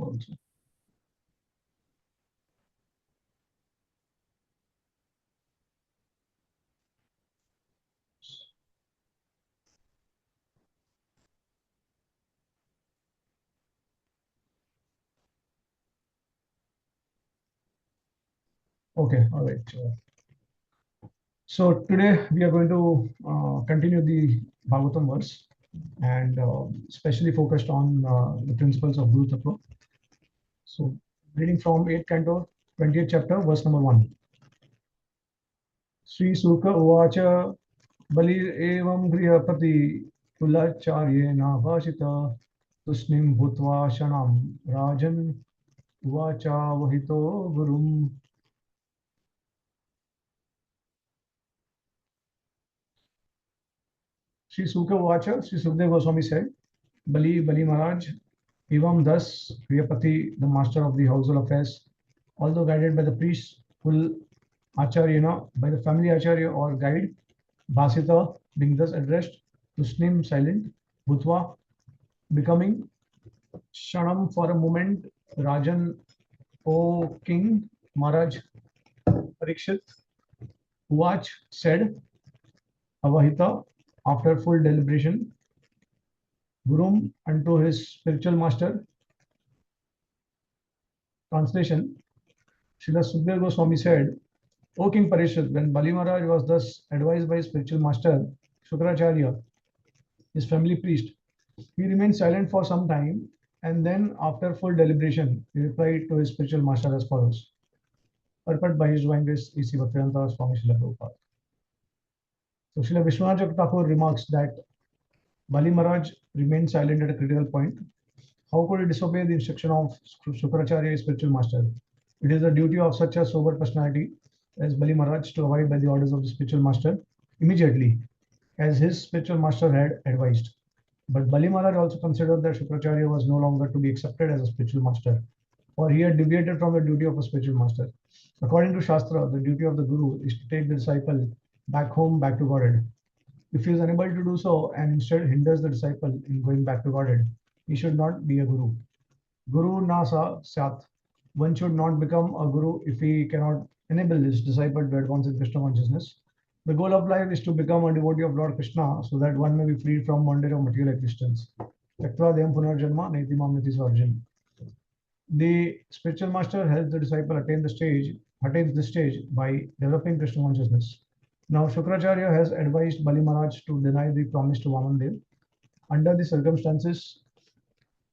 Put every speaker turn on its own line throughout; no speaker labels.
also. Okay, all right. So today we are going to continue the Bhagavatam verse and especially focused on the principles of Guru Tattva. So reading from 8th canto, 20th chapter, verse number 1. Sri Sukha Uvacha Bali evam grihapati Kulacharya bhashita Tusnim Bhutva Shanam Rajan Uvacha Vahito Gurum. Sri Sukha Uvacha, Sri Sukhdeva Goswami said, Bali Maharaj, Evam thus Priyapati, the master of the household affairs, although guided by the priest, Kul Acharya, by the family Acharya or guide, Bhasita, being thus addressed, Tusnim silent, Bhutva, becoming Shanam for a moment, Rajan, O King, Maharaj, Parikshit, Uvach said, Avahita, after full deliberation, Gurum unto his spiritual master. Translation, Srila Sukhdeva Goswami said, O King Parishad, when Bali Maharaj was thus advised by his spiritual master, Shukracharya, his family priest, he remained silent for some time and then, after full deliberation, he replied to his spiritual master as follows. Purport by His Divine Grace A.C. Bhaktivedanta Swami Srila Prabhupada. So Srila Vishwanath Thakur remarks that Bali Maharaj remained silent at a critical point. How could he disobey the instruction of Shukracharya, his spiritual master? It is the duty of such a sober personality as Bali Maharaj to abide by the orders of the spiritual master immediately, as his spiritual master had advised. But Bali Maharaj also considered that Shukracharya was no longer to be accepted as a spiritual master, for he had deviated from the duty of a spiritual master. According to Shastra, the duty of the Guru is to take the disciple back home, back to Godhead. If he is unable to do so and instead hinders the disciple in going back to Godhead, he should not be a Guru. Guru nasa sat. One should not become a Guru if he cannot enable his disciple to advance in Krishna consciousness. The goal of life is to become a devotee of Lord Krishna so that one may be freed from bondage of material existence. Taktva deyam punarjanma neti mamniti sarjan. The spiritual master helps the disciple attains the stage by developing Krishna consciousness. Now Shukracharya has advised Bali Maharaj to deny the promise to Vamandev. Under the circumstances,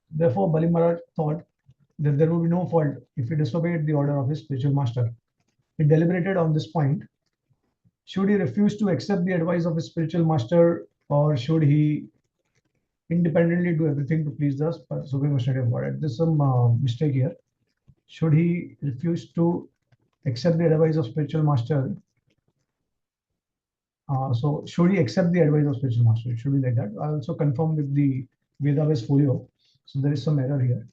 therefore, Bali Maharaj thought that there would be no fault if he disobeyed the order of his spiritual master. He deliberated on this point. Should he refuse to accept the advice of his spiritual master, or should he independently do everything to please the Supreme Personality of God? There's some mistake here. Should he refuse to accept the advice of spiritual master? So should he accept the advice of spiritual master? It should be like that. I also confirm with the Vedabase folio. So there is some error here.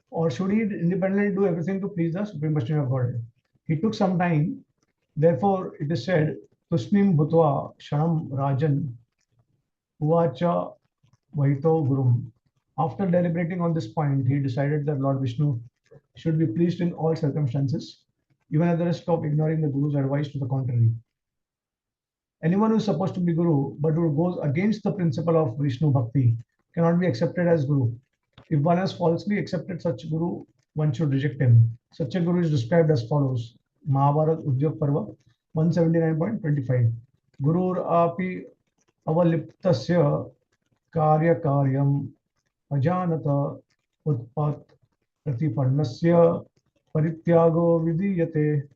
Or should he independently do everything to please the Supreme Personality of Godhead? He took some time. Therefore, it is said, Tusnim Bhutva Shanam Rajan Uvacha Vahito Gurum. After deliberating on this point, he decided that Lord Vishnu should be pleased in all circumstances, even at the risk of ignoring the Guru's advice to the contrary. Anyone who is supposed to be Guru but who goes against the principle of Vishnu Bhakti cannot be accepted as Guru. If one has falsely accepted such Guru, one should reject him. Such a Guru is described as follows. Mahabharat Udyog Parva 179.25. Gurur api avaliptasya karya karyam ajanata utpat pratipannasya parityago vidiyate.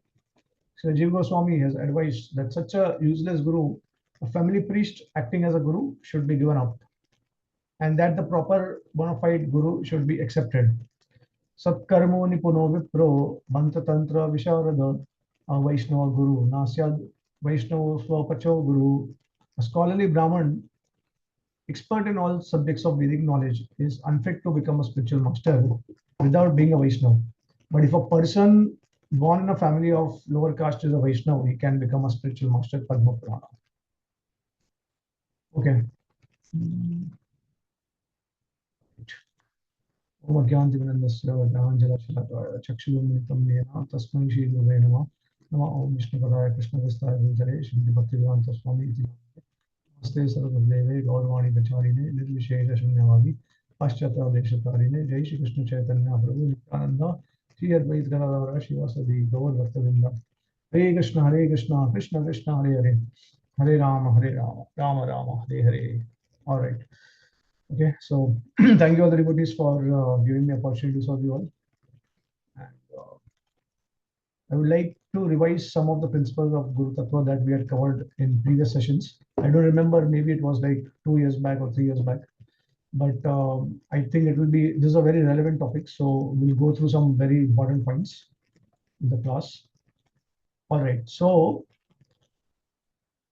So Jiva Goswami has advised that such a useless guru, a family priest acting as a guru, should be given up, and that the proper bona fide guru should be accepted. Satkarmo nipuno vipro banta tantra visharada Vaishnava guru nasyad Vaishnava swapacho guru. A scholarly Brahman, expert in all subjects of Vedic knowledge, is unfit to become a spiritual master without being a Vaishnava. But if a person born in a family of lower caste is a Vaishnava, he can become a spiritual master, Padma Purana. Okay. Om Agyantivinandasya Jnananjalakshakaya Chakshuvamilitam Yena Tasmai Shri Gurave Namah. Namah Om Vishnu Padaya Krishna Vistaya Bhutale Shrimati Bhaktivedanta Swami Iti Namaste Sarvadevai Gaurvani Gacharine Nirvishesha Shunyavadi Paschata Deshatarine Jai Shri Krishna Chaitanya Prabhu Nityananda Shri Advait Gadadhara Shivasadi Gaur Bhaktavrinda Hare Krishna Krishna Krishna Hare Hare Hare Rama Rama Rama Hare Hare. All right. Okay, so thank you all the devotees for giving me opportunity to serve you all. And I would like to revise some of the principles of Guru Tattva that we had covered in previous sessions. I don't remember, maybe it was like 2 years back or 3 years back, but I think it will be, this is a very relevant topic. So we'll go through some very important points in the class. All right, so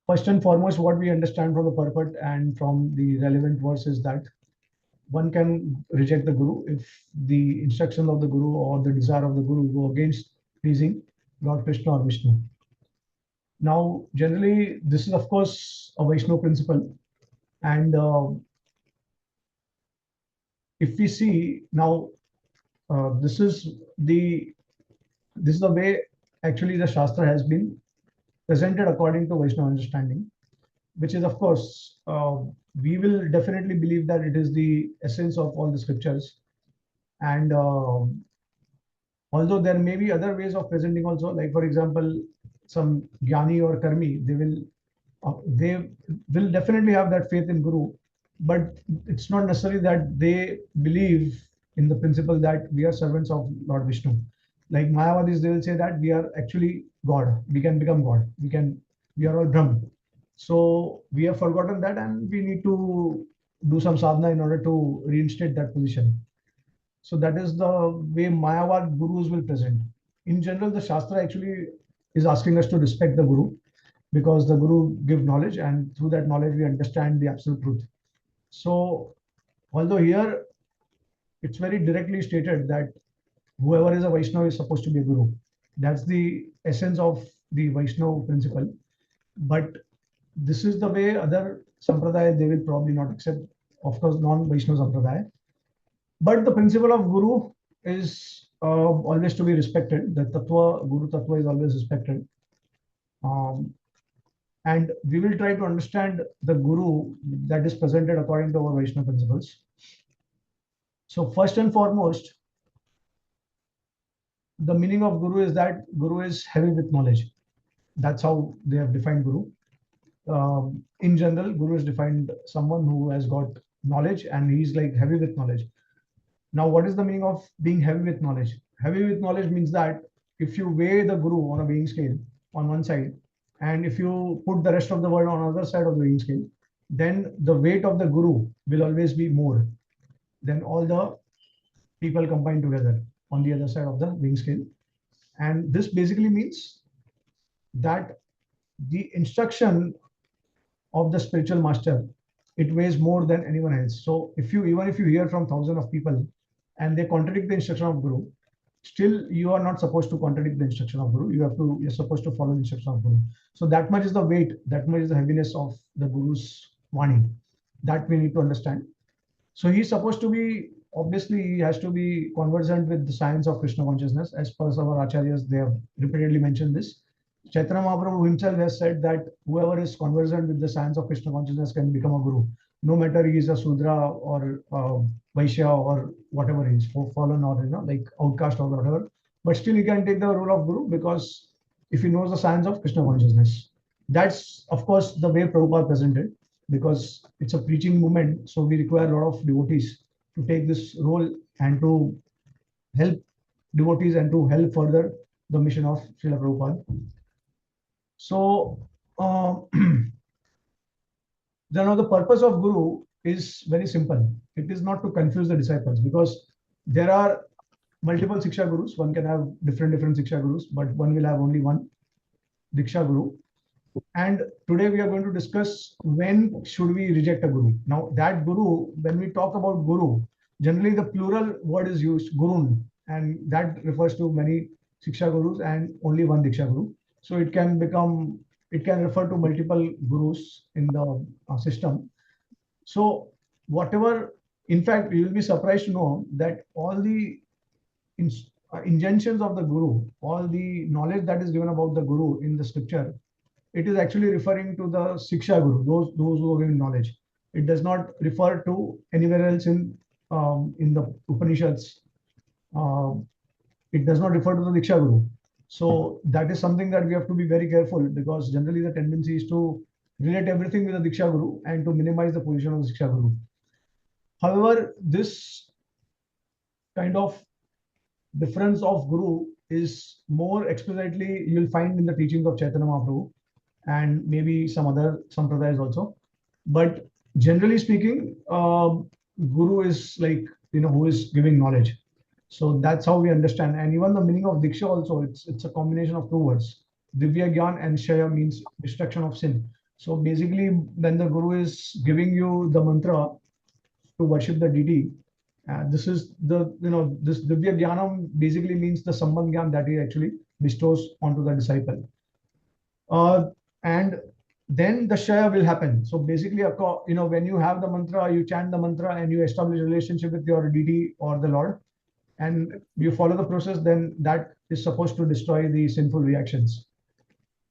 first and foremost, what we understand from the purport and from the relevant verse is that one can reject the Guru if the instruction of the Guru or the desire of the Guru go against pleasing Lord Krishna or Vishnu. Now, generally, this is of course a Vaishnava principle, and if we see now, this is the way actually the Shastra has been presented according to Vaishnava understanding, which is of course we will definitely believe that it is the essence of all the scriptures, and although there may be other ways of presenting also, like for example, some Jnani or Karmi, they will definitely have that faith in Guru, but it's not necessary that they believe in the principle that we are servants of Lord Vishnu. Like Mayavadis, they will say that we are actually God. We can become God. We are all Brahman. So we have forgotten that, and we need to do some sadhana in order to reinstate that position. So that is the way Mayavad gurus will present. In general, the Shastra actually is asking us to respect the Guru, because the Guru give knowledge, and through that knowledge we understand the absolute truth. So although here it's very directly stated that whoever is a Vaishnava is supposed to be a Guru. That's the essence of the Vaishnava principle. But this is the way other Sampradaya they will probably not accept, of course, non-Vaishnava Sampradaya. But the principle of Guru is always to be respected. The Tattva, Guru Tattva is always respected. And we will try to understand the Guru that is presented according to our Vaishnava principles. So first and foremost, the meaning of Guru is that Guru is heavy with knowledge. That's how they have defined Guru. In general, Guru is defined someone who has got knowledge and he's like heavy with knowledge. Now, what is the meaning of being heavy with knowledge? Heavy with knowledge means that if you weigh the Guru on a weighing scale on one side, and if you put the rest of the world on the other side of the weighing scale, then the weight of the Guru will always be more than all the people combined together on the other side of the weighing scale. And this basically means that the instruction of the spiritual master, it weighs more than anyone else. So even if you hear from thousands of people and they contradict the instruction of Guru, still you are not supposed to contradict the instruction of Guru. You're supposed to follow the instruction of Guru. So that much is the weight, that much is the heaviness of the Guru's Vani. That we need to understand. So he's supposed to be, obviously, he has to be conversant with the science of Krishna consciousness. As per our acharyas, they have repeatedly mentioned this. Chaitanya Mahaprabhu himself has said that whoever is conversant with the science of Krishna consciousness can become a Guru. No matter he is a Sudra or Vaishya or whatever he is, fallen or like outcast or whatever. But still he can take the role of Guru, because if he knows the science of Krishna consciousness. That's, of course, the way Prabhupada presented, because it's a preaching movement. So we require a lot of devotees to take this role and to help devotees and to help further the mission of Srila Prabhupada. So, then now the purpose of Guru is very simple. It is not to confuse the disciples, because there are multiple Siksha Gurus. One can have different Siksha Gurus, but one will have only one Diksha Guru. And today we are going to discuss when should we reject a Guru. Now that Guru, when we talk about Guru, generally the plural word is used, Gurun, and that refers to many Siksha Gurus and only one Diksha Guru. So it can refer to multiple Gurus in the system. So whatever In fact, you will be surprised to know that all the injunctions of the Guru, all the knowledge that is given about the Guru in the scripture, it is actually referring to the Siksha Guru, those who are giving knowledge. It does not refer to anywhere else in the Upanishads. Uh, it does not refer to the Diksha Guru. So that is something that we have to be very careful, because generally the tendency is to relate everything with the Diksha Guru and to minimize the position of the Diksha Guru. However, this kind of difference of Guru is more explicitly you'll find in the teachings of Chaitanya Mahaprabhu and maybe some other sampradayas also. But generally speaking, Guru is like, who is giving knowledge. So that's how we understand. And even the meaning of Diksha also, it's a combination of two words. Divya Gyan and Shaya means destruction of sin. So basically, when the Guru is giving you the mantra to worship the deity, this is this Divya Jnanam basically means the Sambandh Gyan that he actually bestows onto the disciple. And then the Shaya will happen. So basically, when you have the mantra, you chant the mantra and you establish a relationship with your deity or the Lord, and you follow the process, then that is supposed to destroy the sinful reactions.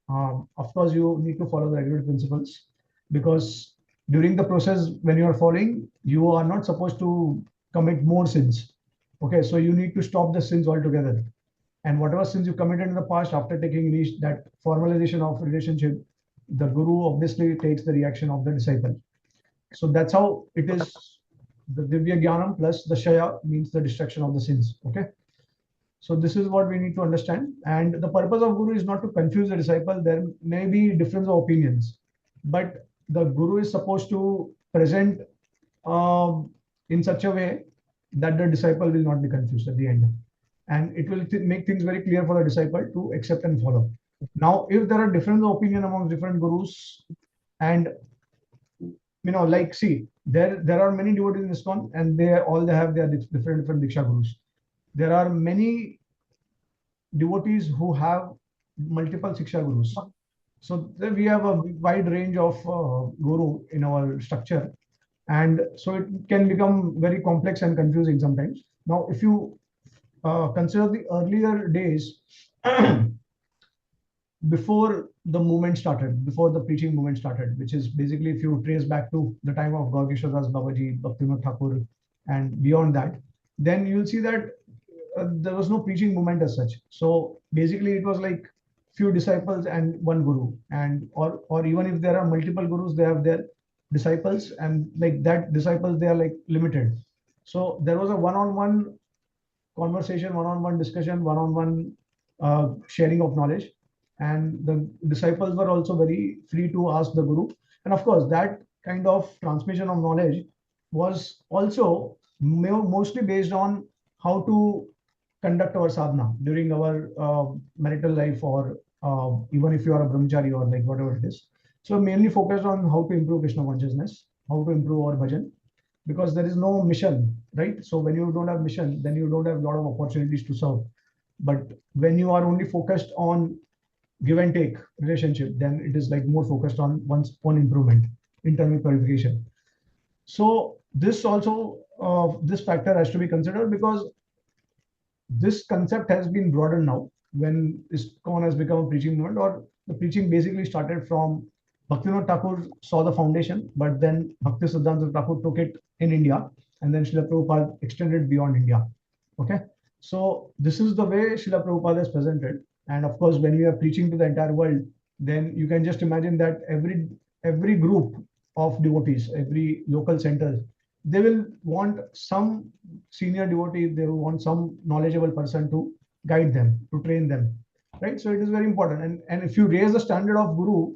Of course, you need to follow the regulative principles, because during the process, when you are following, you are not supposed to commit more sins. Okay, so you need to stop the sins altogether. And whatever sins you committed in the past, after taking that formalization of relationship, the Guru obviously takes the reaction of the disciple. So that's how it is. The Divya Jnanam plus the Shaya means the destruction of the sins. Okay. So this is what we need to understand. And the purpose of Guru is not to confuse the disciple. There may be difference of opinions, but the Guru is supposed to present in such a way that the disciple will not be confused at the end. And it will make things very clear for the disciple to accept and follow. Now, if there are different opinion among different gurus, and like, see, there are many devotees in ISKCON, and they have their different Diksha gurus. There are many devotees who have multiple Siksha gurus. So we have a wide range of guru in our structure, and so it can become very complex and confusing sometimes. Now, if you consider the earlier days, before the movement started, before the preaching movement started, which is basically, if you trace back to the time of Gaurkishore Das Babaji, Bhaktivinoda Thakur, and beyond that, then you'll see that there was no preaching movement as such. So basically, it was like few disciples and one guru, and or even if there are multiple gurus, they have their disciples, and like that disciples, they are like limited. So there was a one-on-one conversation, one-on-one discussion, one-on-one sharing of knowledge, and the disciples were also very free to ask the guru. And of course, that kind of transmission of knowledge was also mostly based on how to conduct our sadhana during our marital life, or even if you are a brahmachari or like whatever it is. So mainly focused on how to improve Krishna consciousness, how to improve our bhajan, because there is no mission, right? So when you don't have mission, then you don't have a lot of opportunities to serve. But when you are only focused on give and take relationship, then it is like more focused on one's own improvement, internal purification. So this also, this factor has to be considered, because this concept has been broadened now when ISKCON has become a preaching movement, or the preaching basically started from Bhaktivinoda Thakur saw the foundation, but then Bhakti Siddhanta Thakur took it in India, and then Srila Prabhupada extended beyond India. Okay, so this is the way Srila Prabhupada is presented. And of course, when you are preaching to the entire world, then you can just imagine that every group of devotees, every local center, they will want some senior devotee, they will want some knowledgeable person to guide them, to train them, right? So it is very important. And if you raise the standard of guru,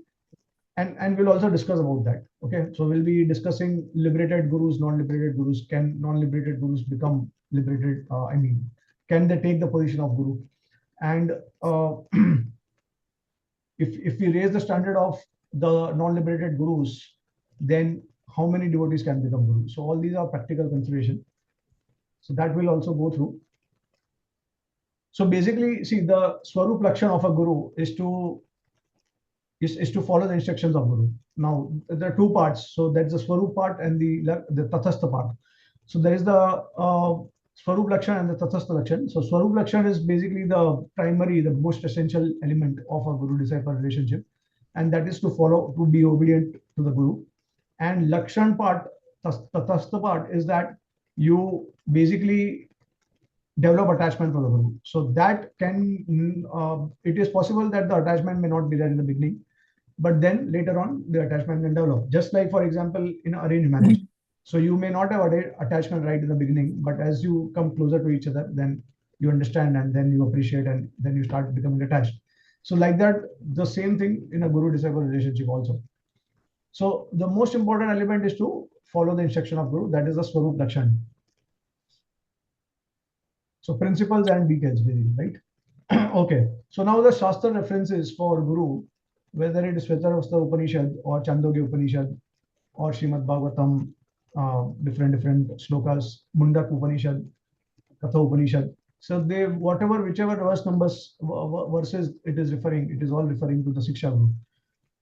and we'll also discuss about that. Okay, so we'll be discussing liberated gurus, non-liberated gurus. Can non-liberated gurus become liberated? I mean, can they take the position of guru? And if we raise the standard of the non-liberated gurus, then how many devotees can become gurus? So all these are practical considerations. So that will also go through. So basically, see, the Swarup Lakshan of a guru is to follow the instructions of guru. Now there are two parts. So that's the Swarup part and the Tathastha part. So there is the Swarup Lakshan and the Tathastha Lakshan. So Swarup Lakshan is basically the primary, the most essential element of a guru-disciple relationship, and that is to follow, to be obedient to the guru. And Lakshan part, Tathastha part is that you basically develop attachment for the guru. So that can, it is possible that the attachment may not be there in the beginning, but then later on the attachment can develop. Just like, for example, in arranged marriage. So you may not have attachment right in the beginning, but as you come closer to each other, then you understand and then you appreciate and then you start becoming attached. So like that, the same thing in a guru-disciple relationship also. So the most important element is to follow the instruction of guru. That is the Swarup Dakshan. So principles and details, basically, right? Okay. So now the Shastra references for guru, whether it is Shvetavastra Upanishad or Chandogya Upanishad or Srimad Bhagavatam, different slokas, Mundak Upanishad, Katha Upanishad. So they, whatever, whichever verse numbers, verses it is referring, it is all referring to the Siksha Guru.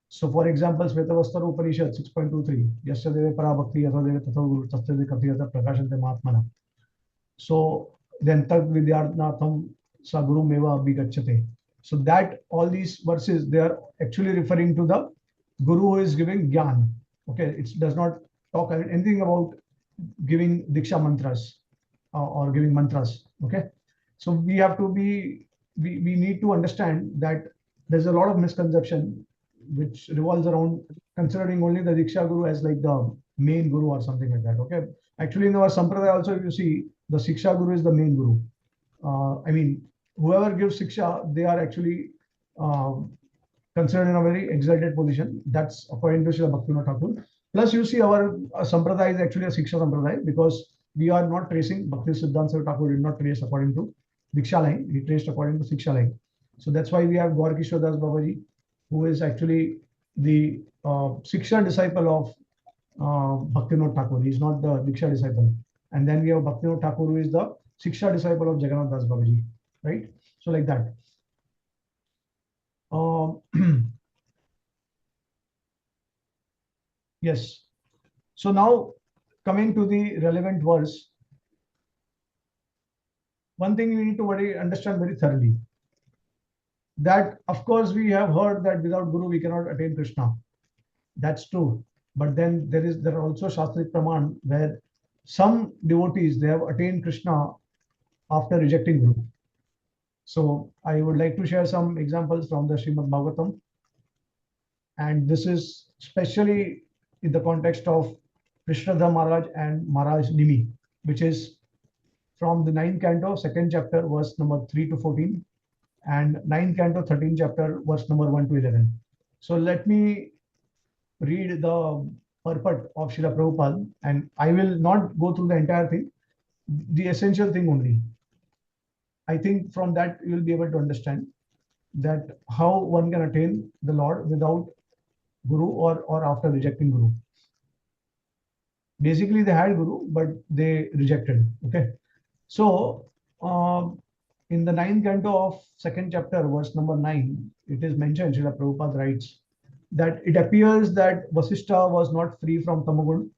So for example, Shvetavastra Upanishad 6.23, Yasyadeva Parabhakti Yatadeva Tatha Guru Tastyade Kathiyata Prakashante Mahatmana. So then Tad Vidyarthatam Sa Guru Meva Abhigachyate. So that all these verses, they are actually referring to the Guru who is giving Gyan. Okay, it does not talk anything about giving Diksha mantras or giving mantras. Okay, so we have to be, we need to understand that there's a lot of misconception which revolves around considering only the Diksha Guru as like the main Guru or something like that. Okay, actually in our Sampradaya also, if you see, the Siksha Guru is the main Guru. I mean, whoever gives Siksha, they are actually considered in a very exalted position. That's according to Srila Bhaktivinoda Thakur. Plus, you see, our Sampradaya is actually a Siksha Sampradaya because we are not tracing, Bhakti Siddhanta Thakur did not trace according to Diksha line, he traced according to Siksha line. So that's why we have Gaur Kishore Das Babaji, who is actually the Siksha disciple of Bhaktivinoda Thakur. He is not the Diksha disciple. And then we have Bhaktivinoda Thakur, who is the Siksha disciple of Jagannath Das Babaji, right? So like that. Yes. So now coming to the relevant verse, one thing you need to understand very thoroughly, that of course we have heard that without Guru we cannot attain Krishna. That's true. But then there are also Shastric Praman where some devotees, they have attained Krishna after rejecting Guru. So I would like to share some examples from the Srimad Bhagavatam. And this is especially in the context of Krishnadha Maharaj and Maharaj Nimi, which is from the 9th canto, 2nd chapter, verse number 3 to 14, and 9th canto, 13th chapter, verse number 1 to 11. So let me read the purport of Srila Prabhupada, and I will not go through the entire thing, the essential thing only. I think from that you will be able to understand that how one can attain the Lord without Guru or after rejecting Guru. Basically, they had Guru, but they rejected. Okay. So, in the 9th canto of 2nd chapter, verse number 9, it is mentioned, Srila Prabhupada writes, that it appears that Vasishtha was not free from Tamagun,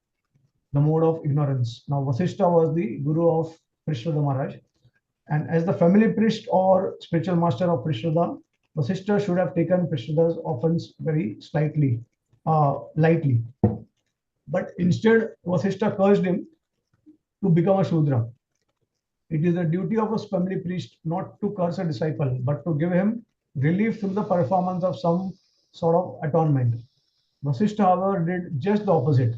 the mode of ignorance. Now, Vasishtha was the Guru of Prishnada Maharaj. And as the family priest or spiritual master of Prishnada, Vasishtha should have taken Prishnada's offense very lightly. But instead, Vasishtha cursed him to become a Shudra. It is the duty of a family priest not to curse a disciple, but to give him relief through the performance of some sort of atonement. Vasishtha, however, did just the opposite.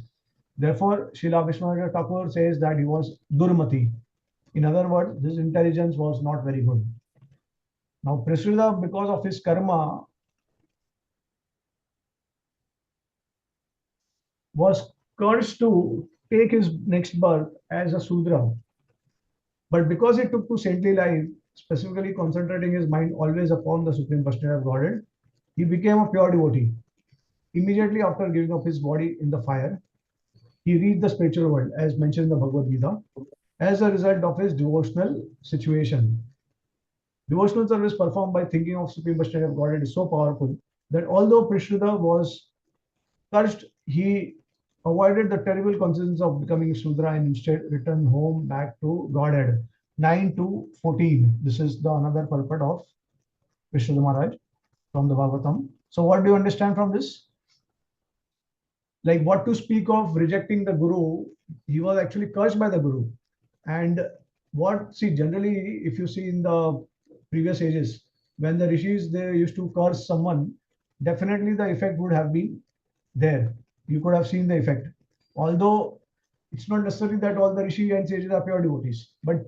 Therefore, Srila Vishwanath Thakur says that he was Durmati. In other words, his intelligence was not very good. Now, Prishnada, because of his karma, was cursed to take his next birth as a Sudra. But because he took to saintly life, specifically concentrating his mind always upon the Supreme Personality of Godhead, he became a pure devotee. Immediately after giving up his body in the fire, he reached the spiritual world, as mentioned in the Bhagavad Gita, as a result of his devotional situation. Devotional service performed by thinking of Supreme Personality of Godhead is so powerful that although Prishnada was cursed, he avoided the terrible consequences of becoming Shudra and instead returned home back to Godhead. 9 to 14. This is the another purport of Vishnu Maharaj from the Bhagavatam. So what do you understand from this? Like what to speak of rejecting the Guru, he was actually cursed by the Guru. And what, see, generally, if you see in the previous ages, when the rishis they used to curse someone, definitely the effect would have been there. You could have seen the effect. Although it's not necessary that all the rishi and sages are pure devotees. But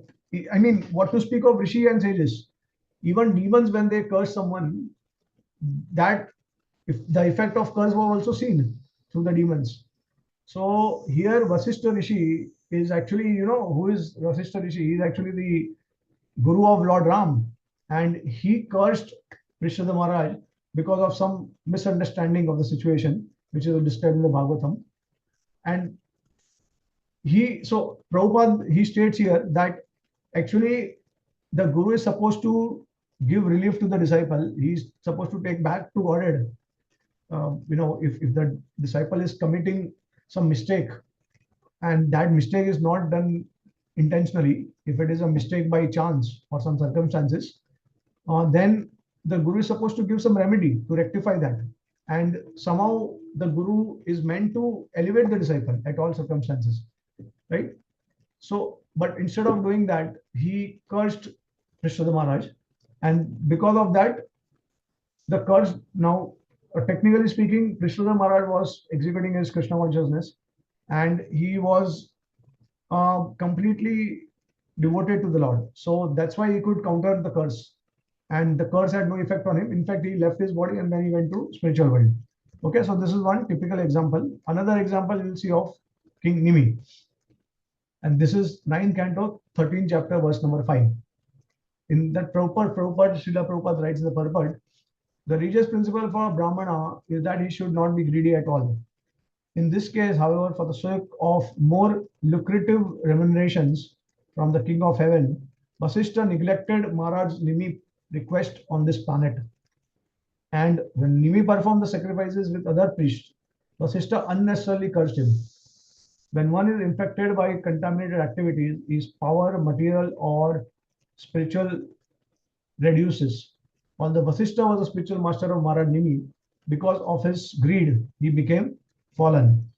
I mean, what to speak of rishi and sages? Even demons, when they curse someone, that if the effect of curse was also seen through the demons. So here Vasishtha Rishi is actually, who is Vasishtha Rishi? He is actually the Guru of Lord Ram. And he cursed Rishabha Maharaj because of some misunderstanding of the situation, which is described in the Bhagavatam. And Prabhupada, he states here that actually the Guru is supposed to give relief to the disciple. He's supposed to take back to Godhead. If the disciple is committing some mistake and that mistake is not done intentionally, if it is a mistake by chance or some circumstances, then the Guru is supposed to give some remedy to rectify that. And somehow the Guru is meant to elevate the disciple at all circumstances, right? So, but instead of doing that, he cursed Krishna Maharaj. And because of that, the curse now, technically speaking, Krishna Maharaj was executing his Krishna consciousness and he was completely devoted to the Lord. So that's why he could counter the curse. And the curse had no effect on him. In fact, he left his body and then he went to spiritual world. Okay, so this is one typical example. Another example you will see of King Nimi. And this is 9th canto, 13th chapter, verse number 5. In that Prabhupada, Srila Prabhupada writes in the purport, the religious principle for a Brahmana is that he should not be greedy at all. In this case, however, for the sake of more lucrative remunerations from the King of Heaven, Vasishtha neglected Maharaj's Nimi request on this planet. And when Nimi performed the sacrifices with other priests, Vasishtha unnecessarily cursed him. When one is infected by contaminated activities, his power, material, or spiritual reduces. Although Vasishtha was a spiritual master of Maharaj Nimi, because of his greed, he became fallen.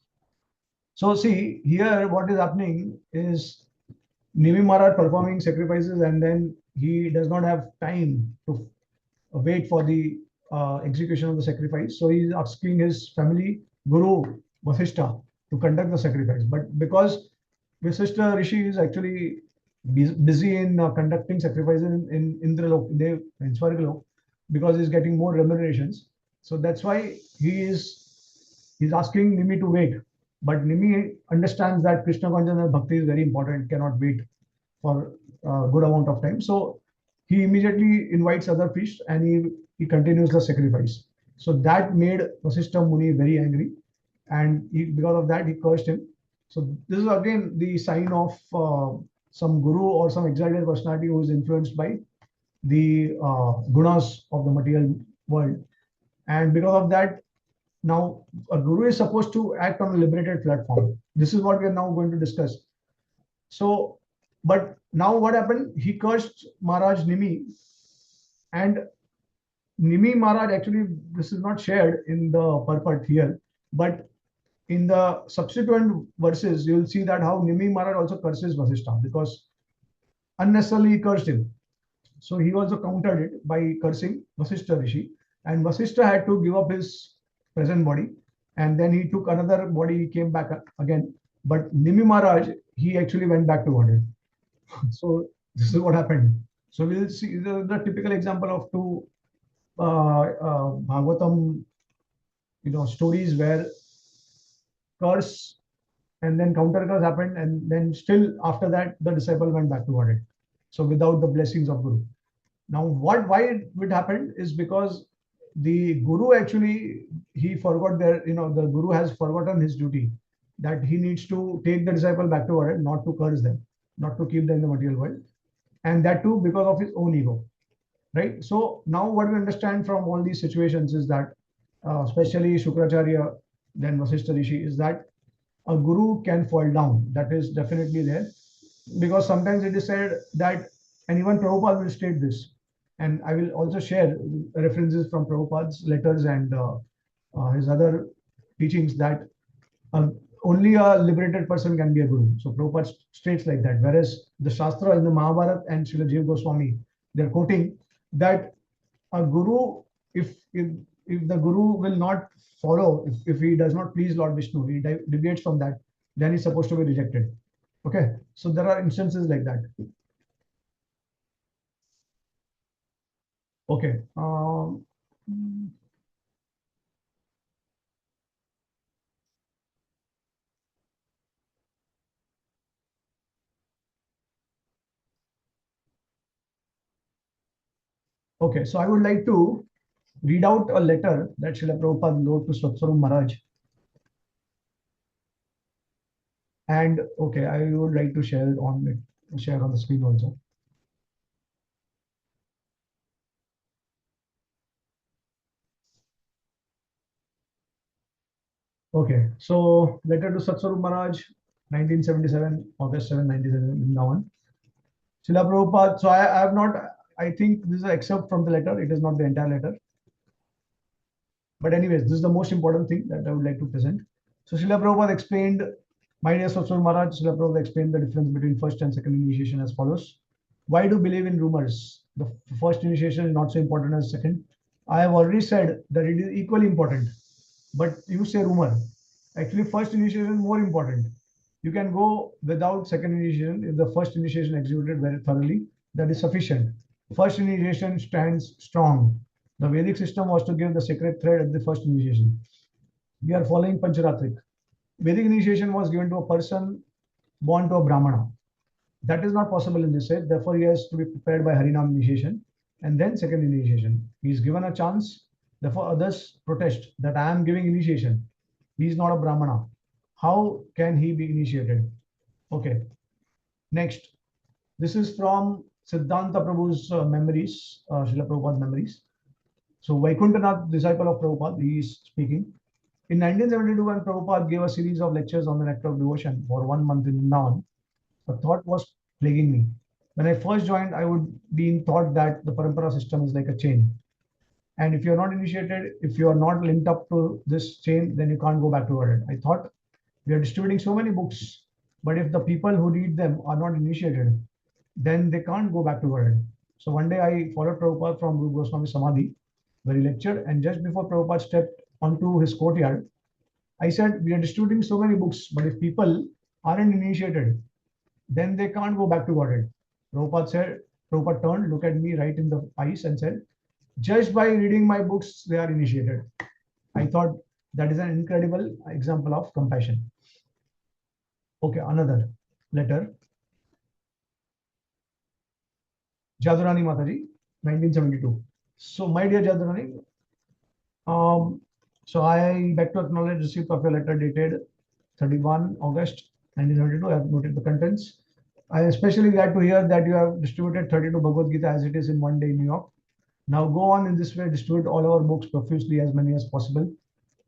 So see, here what is happening is Nimi Maharaj performing sacrifices and then he does not have time to wait for the execution of the sacrifice. So he is asking his family Guru Vasishtha to conduct the sacrifice. But because Vasishtha Rishi is actually busy in conducting sacrifices in Indralok, in Swargalok, because he's getting more remunerations. So that's why he's asking Nimi to wait. But Nimi understands that Krishna consciousness bhakti is very important, cannot wait for a good amount of time. So he immediately invites other priests and he continues the sacrifice. So that made Vasishtha Muni very angry. And because of that, he cursed him. So this is again the sign of some guru or some exalted personality who is influenced by the gunas of the material world. And because of that, now a guru is supposed to act on a liberated platform. This is what we are now going to discuss. So, but now what happened? He cursed Maharaj Nimi, and Nimi Maharaj, actually, this is not shared in the purport here, but in the subsequent verses, you will see that how Nimi Maharaj also curses Vasishtha because unnecessarily he cursed him. So he also countered it by cursing Vasishtha Rishi. And Vasishtha had to give up his present body. And then he took another body, he came back again. But Nimi Maharaj, he actually went back to Godhead. So this is what happened. So we'll see the typical example of two Bhagavatam, stories where curse and then counter curse happened, and then still after that the disciple went back to Godhead. So without the blessings of Guru. Now, why it happened is because the Guru actually he forgot the Guru has forgotten his duty, that he needs to take the disciple back to Godhead, not to curse them, not to keep them in the material world, and that too because of his own ego, right? So now what we understand from all these situations is that, especially Shukracharya, then Vasishtha Rishi, is that a guru can fall down. That is definitely there, because sometimes it is said that, and even Prabhupada will state this, and I will also share references from Prabhupada's letters and his other teachings, that uh, only a liberated person can be a guru. So Prabhupada states like that. Whereas the Shastra in the Mahabharata and Srila Jiva Goswami, they're quoting that a guru, if the guru will not follow, if he does not please Lord Vishnu, he deviates from that, then he's supposed to be rejected. Okay, so there are instances like that. Okay. Okay, so I would like to read out a letter that Srila Prabhupada wrote to Swatsvarup Maharaj. And okay, I would like to share on the screen also. Okay, so letter to Satsvarup Maharaj, 1977, August 7, 1977, Vrindavan. Srila Prabhupada, so I have not, I think this is an excerpt from the letter, it is not the entire letter. But anyways, this is the most important thing that I would like to present. So Srila Prabhupada explained, my dear Satsvarup Maharaj, Srila Prabhupada explained the difference between first and second initiation as follows. Why do believe in rumors? The first initiation is not so important as second. I have already said that it is equally important, but you say rumor. Actually, first initiation is more important. You can go without second initiation if the first initiation executed very thoroughly. That is sufficient. First initiation stands strong. The Vedic system was to give the sacred thread at the first initiation. We are following Pancharatrik. Vedic initiation was given to a person born to a Brahmana. That is not possible in this age. Therefore, he has to be prepared by Harinam initiation and then second initiation. He is given a chance. Therefore, others protest that I am giving initiation. He is not a Brahmana. How can he be initiated? Okay. Next, this is from Siddhanta Prabhu's memories, Srila Prabhupada memories. So Vaikuntanath, disciple of Prabhupada, he is speaking. In 1972, when Prabhupada gave a series of lectures on the nectar of devotion for 1 month in Vrindavan, a thought was plaguing me. When I first joined, I would be taught that the parampara system is like a chain. And if you're not initiated, if you are not linked up to this chain, then you can't go back to Godhead. I thought we are distributing so many books, but if the people who read them are not initiated, then they can't go back to Godhead. So one day I followed Prabhupada from Guru Goswami Samadhi, where he lectured, and just before Prabhupada stepped onto his courtyard, I said, we are distributing so many books, but if people aren't initiated, then they can't go back to Godhead. Prabhupada turned, looked at me right in the eyes and said, just by reading my books, they are initiated. I thought that is an incredible example of compassion. Okay, another letter. Jadurani Mataji, 1972. So, my dear Jadurani, so I beg to acknowledge receipt of your letter dated 31 August 1972. I have noted the contents. I am especially glad to hear that you have distributed 32 Bhagavad Gita as it is in one day in New York. Now go on in this way, distribute all our books profusely, as many as possible,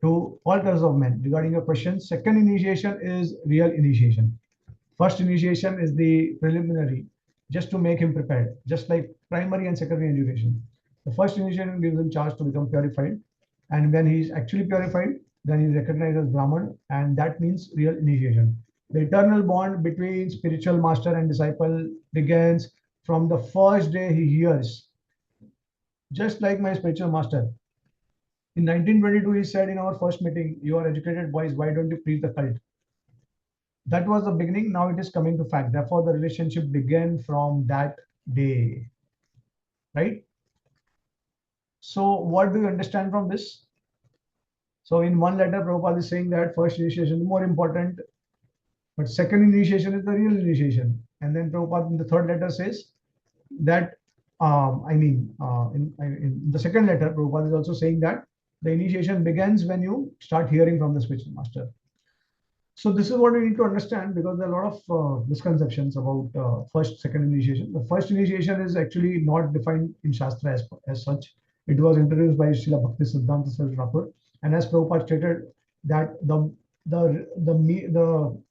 to all kinds of men. Regarding your question, second initiation is real initiation. First initiation is the preliminary, just to make him prepared, just like primary and secondary education. The first initiation gives him chance to become purified, and when he is actually purified, then he is recognized as Brahman, and that means real initiation. The eternal bond between spiritual master and disciple begins from the first day he hears. Just like my spiritual master. In 1922, he said in our first meeting, you are educated boys, why don't you preach the cult? That was the beginning. Now it is coming to fact. Therefore, the relationship began from that day. Right? So, what do you understand from this? So, in one letter, Prabhupada is saying that first initiation is more important, but second initiation is the real initiation. And then Prabhupada in the third letter says that, in the second letter, Prabhupada is also saying that the initiation begins when you start hearing from the spiritual master. So this is what we need to understand, because there are a lot of misconceptions about first, second initiation. The first initiation is actually not defined in Shastra as such. It was introduced by Srila Bhakti Siddhanta Saraswati Thakur. And as Prabhupada stated, that the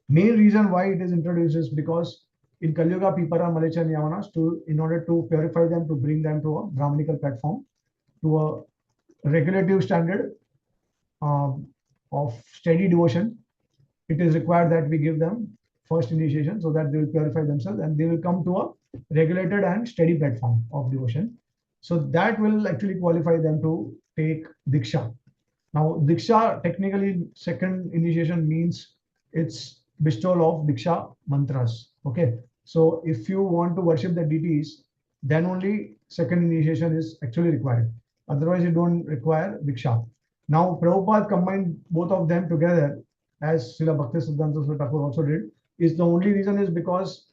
main reason why it is introduced is because in Kali Yuga, people are Malecha and Yavanas in order to purify them, to bring them to a Brahmanical platform, to a regulative standard of steady devotion. It is required that we give them first initiation so that they will purify themselves and they will come to a regulated and steady platform of devotion. So that will actually qualify them to take Diksha. Now, Diksha, technically, second initiation means it's bestowal of Diksha mantras. Okay. So if you want to worship the deities, then only second initiation is actually required. Otherwise, you don't require Diksha. Now, Prabhupada combined both of them together, as Srila Bhaktisiddhanta Thakur also did, is the only reason is because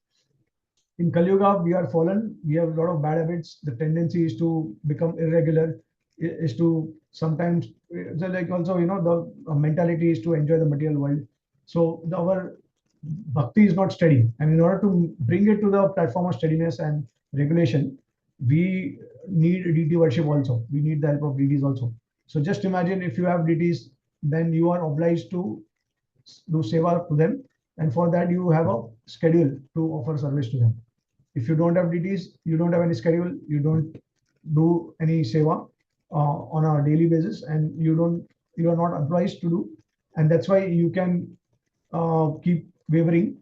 in Kali Yuga, we are fallen. We have a lot of bad habits. The tendency is to become irregular, is to sometimes, so like also, the mentality is to enjoy the material world. So our bhakti is not steady. And in order to bring it to the platform of steadiness and regulation, we need deity worship also. We need the help of deities also. So just imagine if you have deities, then you are obliged to do seva to them. And for that, you have a schedule to offer service to them. If you don't have deities, you don't have any schedule, you don't do any seva on a daily basis, and you are not obliged to do. And that's why you can keep wavering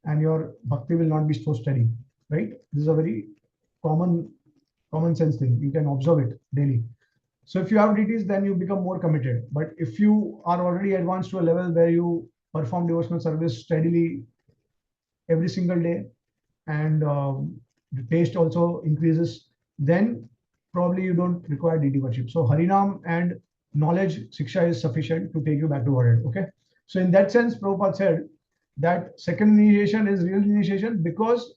and your bhakti will not be so steady, right? This is a very common sense thing. You can observe it daily. So if you have deities, then you become more committed. But if you are already advanced to a level where you perform devotional service steadily every single day, and the taste also increases, then probably you don't require deity worship. So Harinam and knowledge, Siksha is sufficient to take you back to Godhead. Okay. So in that sense, Prabhupada said that second initiation is real initiation because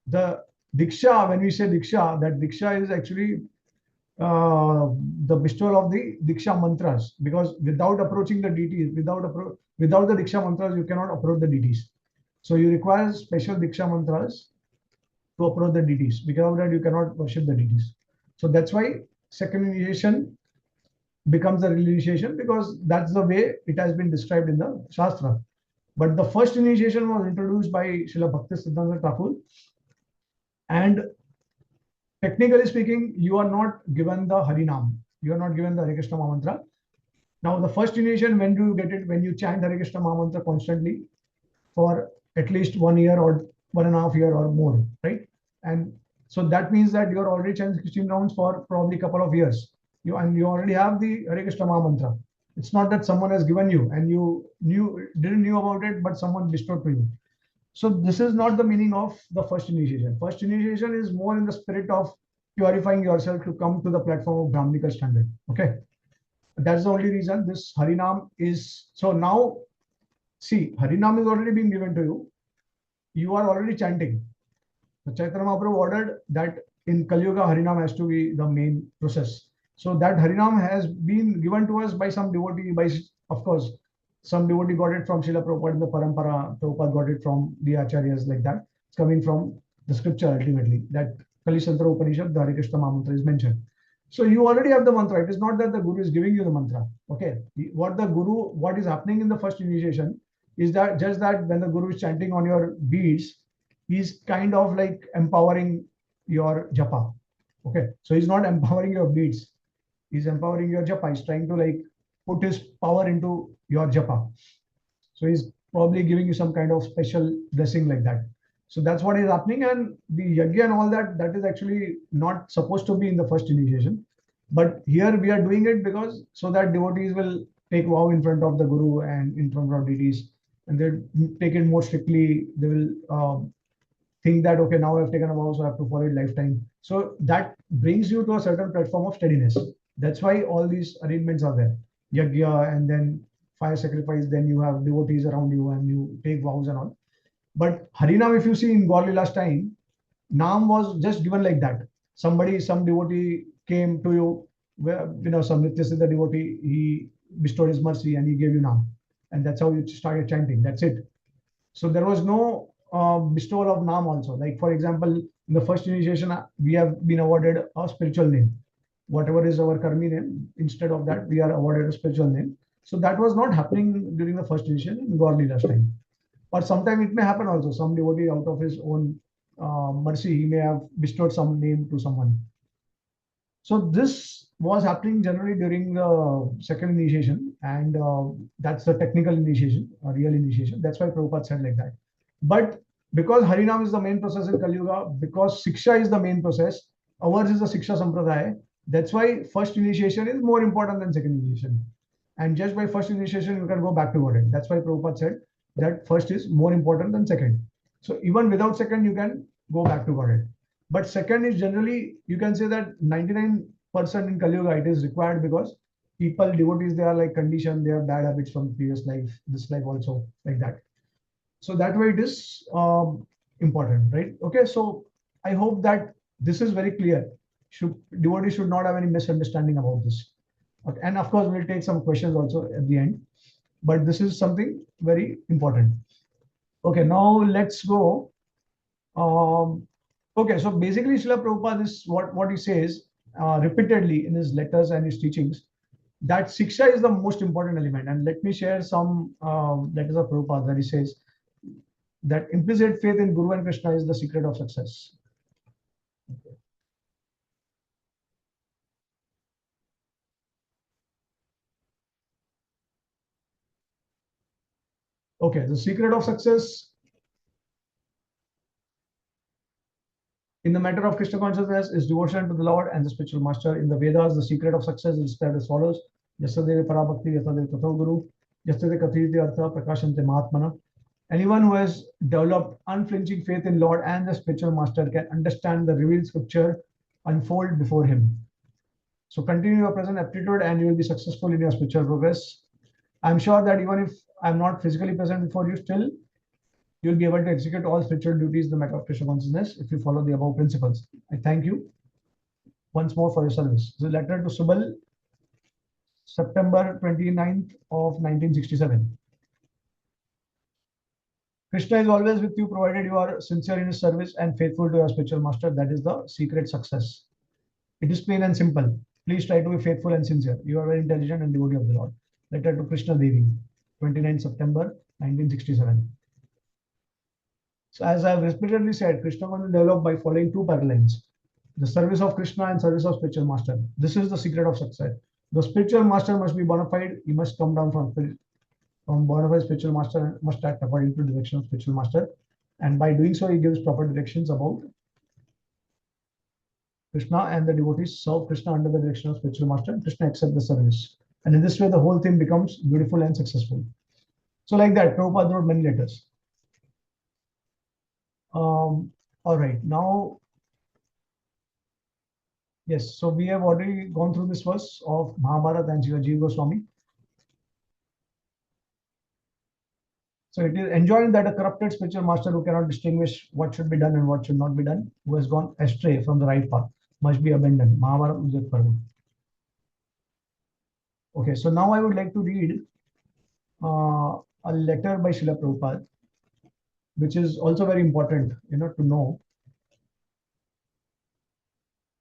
the Diksha, when we say Diksha, that Diksha is actually the bestowal of the Diksha mantras, because without approaching the deities, without the Diksha mantras, you cannot approach the deities. So you require special Diksha mantras to approach the deities. Because of that, you cannot worship the deities. So that's why second initiation becomes the real initiation, because that's the way it has been described in the Shastra. But the first initiation was introduced by Srila Bhaktisiddhanta Thakur, and technically speaking, you are not given the Harinam. You are not given the Hare Krishna mantra. Now, the first initiation, when do you get it? When you chant Hare Krishna mantra constantly for at least 1 year or 1.5 years or more, right? And so that means that you are already chanting 16 rounds for probably a couple of years. You already have the Hare Krishna mantra. It's not that someone has given you and you didn't knew about it, but someone bestowed to you. So this is not the meaning of the first initiation. First initiation is more in the spirit of purifying yourself to come to the platform of Brahmanical standard. Okay. That's the only reason this Harinam is. So now, see, Harinam is already being given to you. You are already chanting. So Chaitanya Mahaprabhu ordered that in Kali Yuga, Harinam has to be the main process. So that Harinam has been given to us by some devotee, of course, some devotee got it from Srila Prabhupada in the Parampara. Prabhupada got it from the Acharyas, like that. It's coming from the scripture ultimately. That Kalisantra Upanishad, the Hare Krishna mantra is mentioned. So you already have the mantra. It is not that the Guru is giving you the mantra. Okay. What is happening in the first initiation is that just that when the Guru is chanting on your beads, he's kind of like empowering your japa. Okay. So he's not empowering your beads. He's empowering your japa. He's trying to like put his power into your japa. So he's probably giving you some kind of special blessing like that. So that's what is happening. And the yajna and all that, that is actually not supposed to be in the first initiation. But here we are doing it because so that devotees will take vow in front of the Guru and in front of deities, and they take it more strictly. They will think that, okay, now I've taken a vow, so I have to follow it lifetime. So that brings you to a certain platform of steadiness. That's why all these arrangements are there. Yajna and then fire sacrifice, then you have devotees around you and you take vows and all. But Harinam, if you see in Gaur Leela's time, Naam was just given like that. Some devotee came to you, some Nityasiddha devotee, he bestowed his mercy and he gave you Naam. And that's how you started chanting. That's it. So there was no bestowal of Naam also. Like, for example, in the first initiation, we have been awarded a spiritual name. Whatever is our karmi name, instead of that, we are awarded a spiritual name. So that was not happening during the first initiation in Gaur Leela's time. Or sometime it may happen also. Some devotee out of his own mercy, he may have bestowed some name to someone. So this was happening generally during the second initiation, and that's the technical initiation, a real initiation. That's why Prabhupada said like that. But because Harinam is the main process in Kali Yuga, because Siksha is the main process, ours is the Siksha Sampradaya. That's why first initiation is more important than second initiation. And just by first initiation, you can go back to Godhead. That's why Prabhupada said that first is more important than second. So even without second, you can go back to Godhead. But second is generally, you can say that 99% in Kali Yuga, it is required because people, devotees, they are like conditioned, they have bad habits from previous life, this life also, like that. So that way it is important, right? Okay, so I hope that this is very clear. Devotees should not have any misunderstanding about this. Okay, and of course, we'll take some questions also at the end, but this is something very important. Okay, now let's go. Um, okay, so basically, Srila Prabhupada is what he says repeatedly in his letters and his teachings, that Siksha is the most important element. And let me share some letters of Prabhupada that he says that implicit faith in Guru and Krishna is the secret of success. Okay, the secret of success in the matter of Krishna consciousness is devotion to the Lord and the spiritual master. In the Vedas, the secret of success is described as follows: Yastadeva parabhakti, yastadeva tatho guru, yastadeva kathiti artha prakashante mahatmana. Anyone who has developed unflinching faith in Lord and the spiritual master can understand the revealed scripture unfold before him. So continue your present aptitude and you will be successful in your spiritual progress. I'm sure that even if I'm not physically present before you, still you'll be able to execute all spiritual duties in the matter of Krishna consciousness if you follow the above principles. I thank you once more for your service. The letter to Subal, September 29th of 1967. Krishna is always with you, provided you are sincere in his service and faithful to your spiritual master. That is the secret success. It is plain and simple. Please try to be faithful and sincere. You are very intelligent and devotee of the Lord. Letter to Krishna Devi, 29 September 1967. So as I have repeatedly said, Krishna consciousness developed by following two parallels: the service of Krishna and service of spiritual master. This is the secret of success. The spiritual master must be bona fide. He must come down from bona fide spiritual master and must act according to the direction of spiritual master. And by doing so, he gives proper directions about Krishna, and the devotees serve Krishna under the direction of spiritual master, and Krishna accepts the service. And in this way, the whole thing becomes beautiful and successful. So like that, Prabhupada wrote many letters. All right, now, yes, so we have already gone through this verse of Mahabharata and Jiva Goswami. So it is enjoined that a corrupted spiritual master who cannot distinguish what should be done and what should not be done, who has gone astray from the right path, must be abandoned. Mahabharata Ujjat Parva. Okay, so now I would like to read a letter by Srila Prabhupada, which is also very important, to know,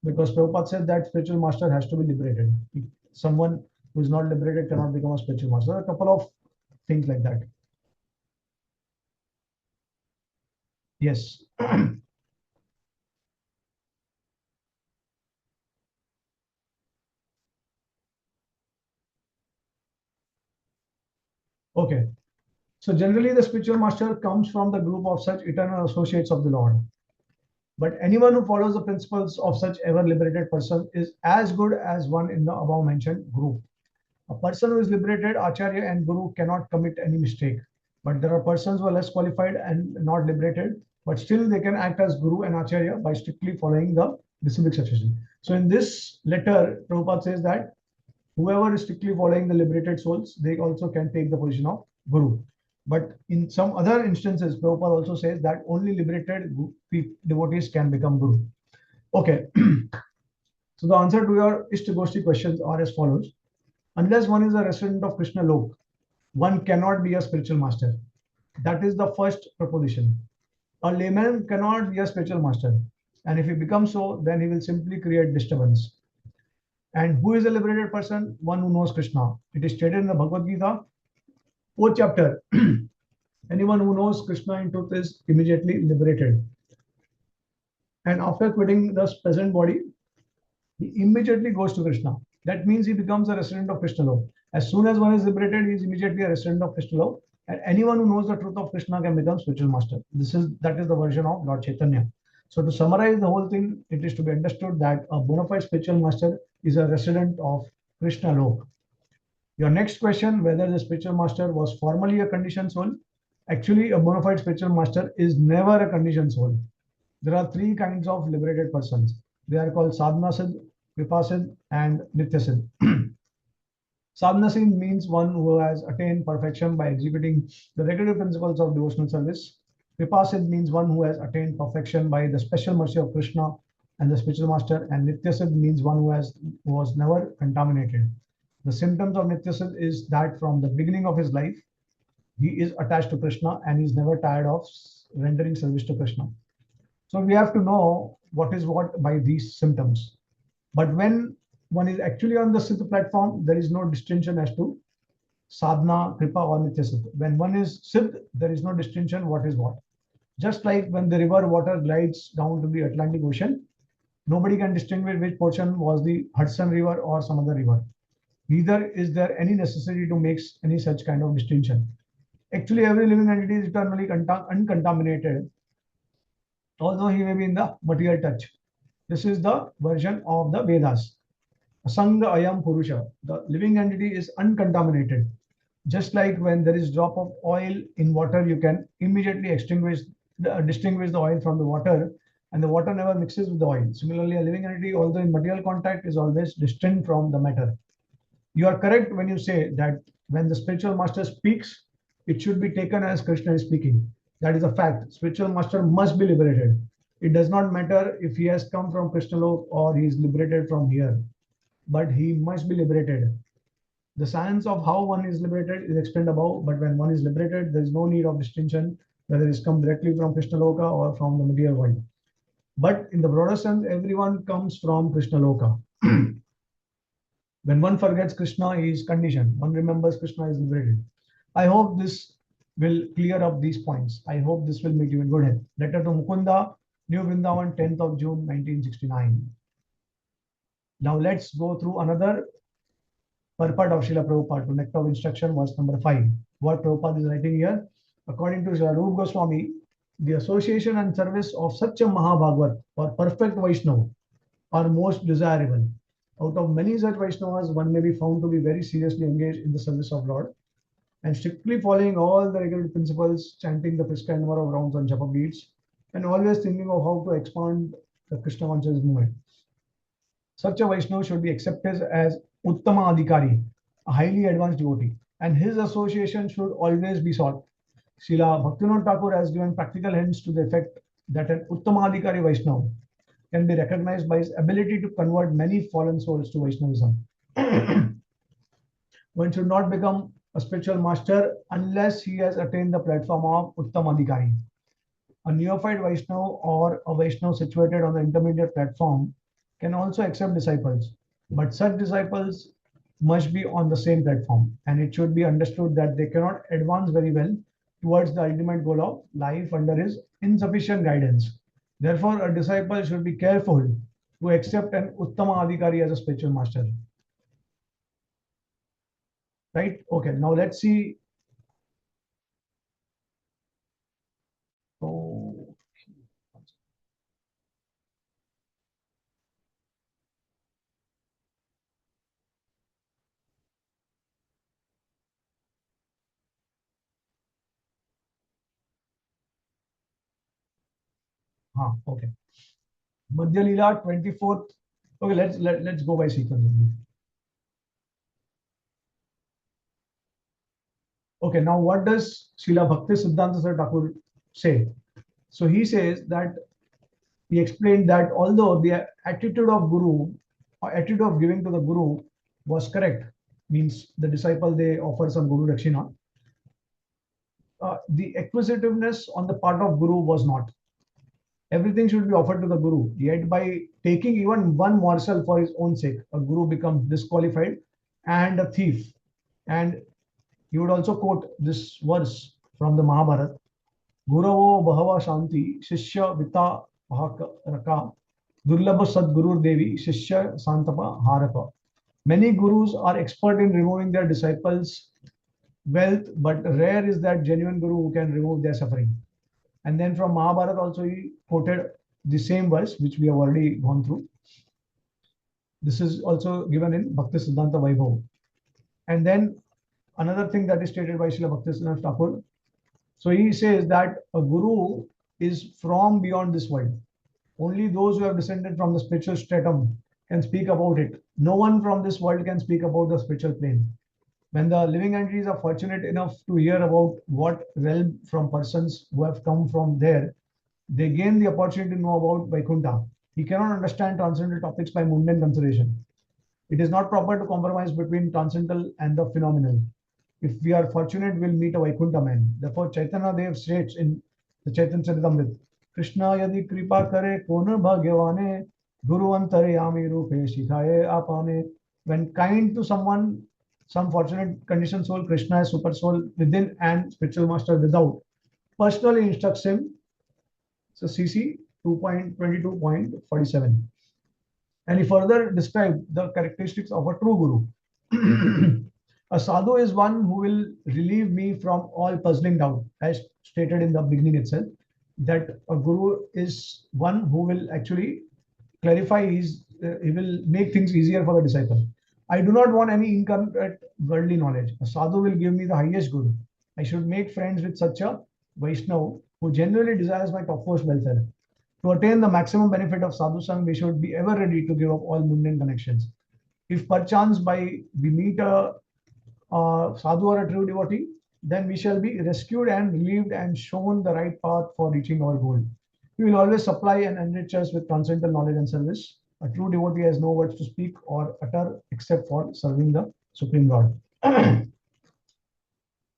because Prabhupada said that spiritual master has to be liberated. If someone who is not liberated cannot become a spiritual master. A couple of things like that. Yes. Okay. So generally, the spiritual master comes from the group of such eternal associates of the Lord. But anyone who follows the principles of such ever liberated person is as good as one in the above mentioned group. A person who is liberated, Acharya and Guru cannot commit any mistake. But there are persons who are less qualified and not liberated, but still they can act as Guru and Acharya by strictly following the disciplic succession. So in this letter, Prabhupada says that whoever is strictly following the liberated souls, they also can take the position of Guru. But in some other instances, Prabhupada also says that only liberated devotees can become Guru. Okay. So the answer to your Ishtagoshti questions are as follows. Unless one is a resident of Krishna Lok, one cannot be a spiritual master. That is the first proposition. A layman cannot be a spiritual master. And if he becomes so, then he will simply create disturbance. And who is a liberated person? One who knows Krishna. It is stated in the Bhagavad Gita, fourth chapter. Anyone who knows Krishna in truth is immediately liberated. And after quitting the present body, he immediately goes to Krishna. That means he becomes a resident of Krishna lok. As soon as one is liberated, he is immediately a resident of Krishna lok. And anyone who knows the truth of Krishna can become spiritual master. That is the version of Lord Chaitanya. So to summarize the whole thing, it is to be understood that a bona fide spiritual master is a resident of Krishna lok. Your next question, whether the spiritual master was formerly a conditioned soul. Actually, a bona fide spiritual master is never a conditioned soul. There are three kinds of liberated persons. They are called sadhana siddh, kripa siddh, and nitya siddh. Sadhana siddh means one who has attained perfection by executing the regular principles of devotional service. Kripa siddh means one who has attained perfection by the special mercy of Krishna and the spiritual master. And nitya siddh means one who was never contaminated. The symptoms of nitya siddh is that from the beginning of his life, he is attached to Krishna and he is never tired of rendering service to Krishna. So we have to know what is what by these symptoms. But when one is actually on the Siddha platform, there is no distinction as to sadhana, kripa, or nitya siddha. When one is siddh, there is no distinction what is what. Just like when the river water glides down to the Atlantic Ocean, nobody can distinguish which portion was the Hudson River or some other river. Neither is there any necessity to make any such kind of distinction. Actually, every living entity is eternally uncontaminated, although he may be in the material touch. This is the version of the Vedas. Asanga ayam purusha. The living entity is uncontaminated. Just like when there is drop of oil in water, you can immediately distinguish the oil from the water, and the water never mixes with the oil. Similarly, a living entity, although in material contact, is always distinct from the matter. You are correct when you say that when the spiritual master speaks, it should be taken as Krishna is speaking. That is a fact. Spiritual master must be liberated. It does not matter if he has come from Krishna lok or he is liberated from here, but he must be liberated. The science of how one is liberated is explained above, but when one is liberated, there is no need of distinction whether it is come directly from Krishna loka or from the material world. But in the broader sense, everyone comes from Krishna loka. When one forgets Krishna, he is conditioned. One remembers Krishna is liberated. I hope this will clear up these points. I hope this will make you in good health. Letter to Mukunda, New Vrindavan, 10th of June, 1969. Now let's go through another purport of Srila Prabhupada to Nectar of Instruction, verse number 5. What Prabhupada is writing here, according to Srila Rupa Goswami, the association and service of such a Mahabhagavat or perfect Vaishnava are most desirable. Out of many such Vaishnavas, one may be found to be very seriously engaged in the service of Lord and strictly following all the regular principles, chanting the prescribed number of rounds on japa beads, and always thinking of how to expand the Krishna consciousness movement. Such a Vaishnava should be accepted as Uttama Adhikari, a highly advanced devotee, and his association should always be sought. Srila Bhaktivinoda Thakur has given practical hints to the effect that an Uttama Adhikari Vaishnava can be recognized by his ability to convert many fallen souls to Vaishnavism. One should not become a spiritual master unless he has attained the platform of Uttama Adhikari. A neophyte Vaishnava or a Vaishnava situated on the intermediate platform can also accept disciples, but such disciples must be on the same platform, and it should be understood that they cannot advance very well towards the ultimate goal of life under his insufficient guidance. Therefore, a disciple should be careful to accept an Uttama Adhikari as a spiritual master. Right? Okay, now let's see. Oh, okay. Madhya Leela 24th. Okay, let's go by sequence. Okay, now what does Srila Bhakti Siddhanta Saraswati Thakur say? So he says that he explained that although the attitude of Guru or attitude of giving to the Guru was correct, means the disciple they offer some Guru Dakshina, the acquisitiveness on the part of Guru was not. Everything should be offered to the Guru. Yet by taking even one morsel for his own sake, a guru becomes disqualified and a thief. And he would also quote this verse from the Mahabharata: Guravo Bahava Shanti, Shishya Vita Raka, Durlabha Sadguru Devi, Shishya Santapa Harapa. Many gurus are expert in removing their disciples' wealth, but rare is that genuine guru who can remove their suffering. And then from Mahabharata also he quoted the same verse, which we have already gone through. This is also given in Bhakti Siddhanta Vaibhav. And then another thing that is stated by Srila Bhaktisiddhanta Thakur. So he says that a guru is from beyond this world. Only those who have descended from the spiritual stratum can speak about it. No one from this world can speak about the spiritual plane. When the living entities are fortunate enough to hear about what realm from persons who have come from there, they gain the opportunity to know about Vaikuntha. He cannot understand transcendental topics by mundane consideration. It is not proper to compromise between transcendental and the phenomenal. If we are fortunate, we'll meet a Vaikuntha man. Therefore, Chaitanya Dev states in the Chaitanya Charitamrita, Krishna yadi kripa kare kona bhagyavane guru antaryami rupe shikhaye apane. When kind to someone, some fortunate conditioned soul, Krishna is super soul within and spiritual master without, personally instructs him. So CC 2.22.47. And he further described the characteristics of a true guru. A sadhu is one who will relieve me from all puzzling doubt, as stated in the beginning itself, that a guru is one who will actually clarify he will make things easier for the disciple. I do not want any incorrect worldly knowledge. A sadhu will give me the highest guru. I should make friends with such a Vaishnav who genuinely desires my topmost welfare. To attain the maximum benefit of sadhu sang, we should be ever ready to give up all mundane connections. If perchance by we meet a sadhu or a true devotee, then we shall be rescued and relieved and shown the right path for reaching our goal. He will always supply and enrich us with transcendental knowledge and service. A true devotee has no words to speak or utter except for serving the Supreme God.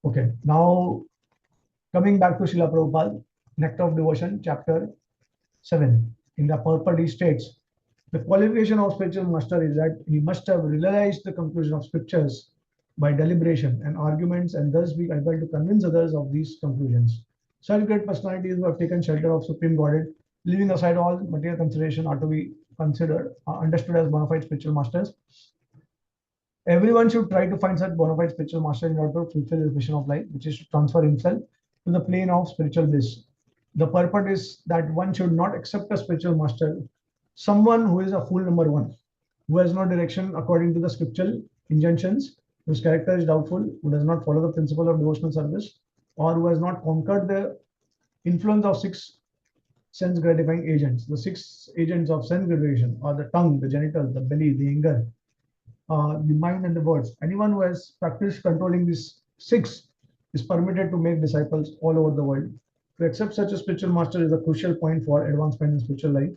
Okay, now coming back to Srila Prabhupada, Nectar of Devotion, chapter 7. In the purport, he states, the qualification of spiritual master is that he must have realized the conclusion of scriptures by deliberation and arguments and thus be able to convince others of these conclusions. Such great personalities who have taken shelter of Supreme Godhead, leaving aside all material consideration, are to be considered, understood as bona fide spiritual masters. Everyone should try to find such bona fide spiritual master in order to fulfill his mission of life, which is to transfer himself to the plane of spiritual bliss. The purport is that one should not accept a spiritual master, someone who is a fool number one, who has no direction according to the scriptural injunctions, whose character is doubtful, who does not follow the principle of devotional service, or who has not conquered the influence of six sense gratifying agents. The six agents of sense gratification are the tongue, the genital, the belly, the anger, the mind, and the words. Anyone who has practiced controlling these six is permitted to make disciples all over the world. To accept such a spiritual master is a crucial point for advancement in spiritual life.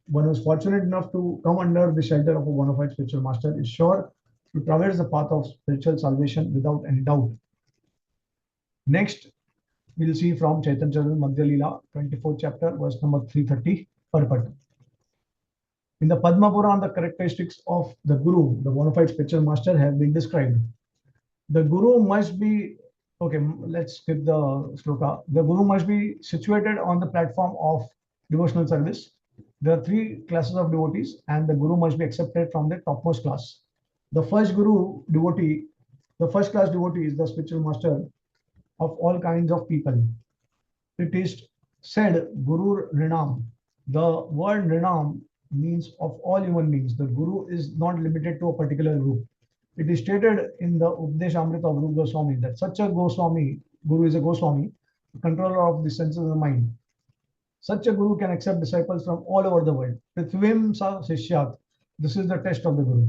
One who is fortunate enough to come under the shelter of a bona fide spiritual master is sure to traverse the path of spiritual salvation without any doubt. Next, we'll see from Chaitanya Charitamrita Madhya Leela, 24th chapter, verse number 330, purport. In the Padma Puran, the characteristics of the Guru, the bona fide spiritual master, have been described. The Guru must be, okay, let's skip the sloka. The Guru must be situated on the platform of devotional service. There are three classes of devotees, and the Guru must be accepted from the topmost class. The first Guru devotee, the first class devotee is the spiritual master of all kinds of people. It is said, Guru Rinam. The word Rinam means of all human beings. The Guru is not limited to a particular group. It is stated in the Updeshamrita of Rupa Goswami that such a Goswami, Guru is a Goswami, controller of the senses of the mind. Such a Guru can accept disciples from all over the world. Prithvim sa sishyat. This is the test of the Guru.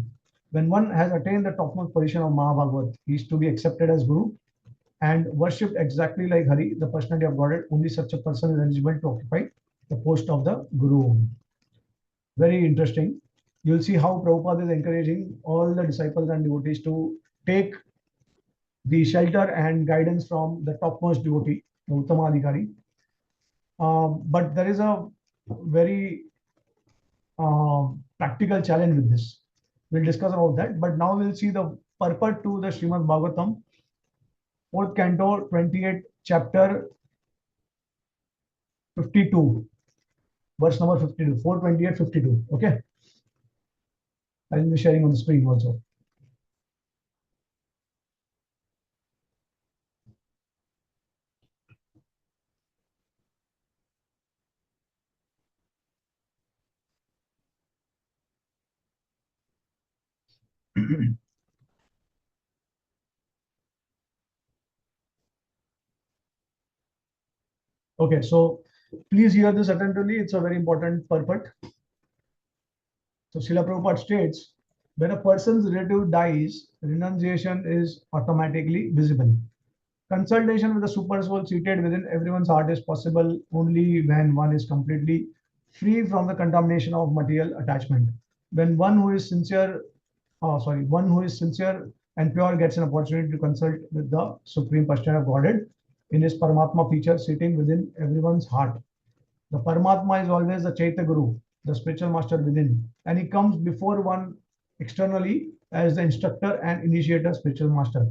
When one has attained the topmost position of Mahabhagavat, he is to be accepted as Guru and worshipped exactly like Hari, the personality of Godhead. Only such a person is eligible to occupy the post of the Guru. Very interesting. You'll see how Prabhupada is encouraging all the disciples and devotees to take the shelter and guidance from the topmost devotee, the Uttama Adhikari. But there is a very practical challenge with this. We'll discuss about that. But now we'll see the purport to the Srimad Bhagavatam, fourth canto, 28th chapter, 52, verse number 52, 428, 52. Okay. I will be sharing on the screen also. Okay, so please hear this attentively. It's a very important purport. So Srila Prabhupada states, when a person's relative dies, renunciation is automatically visible. Consultation with the super soul seated within everyone's heart is possible only when one is completely free from the contamination of material attachment. When one who is sincere and pure gets an opportunity to consult with the Supreme Personality of Godhead in his Paramatma feature sitting within everyone's heart. The Paramatma is always the Chaitya Guru, the spiritual master within, and he comes before one externally as the instructor and initiator spiritual master.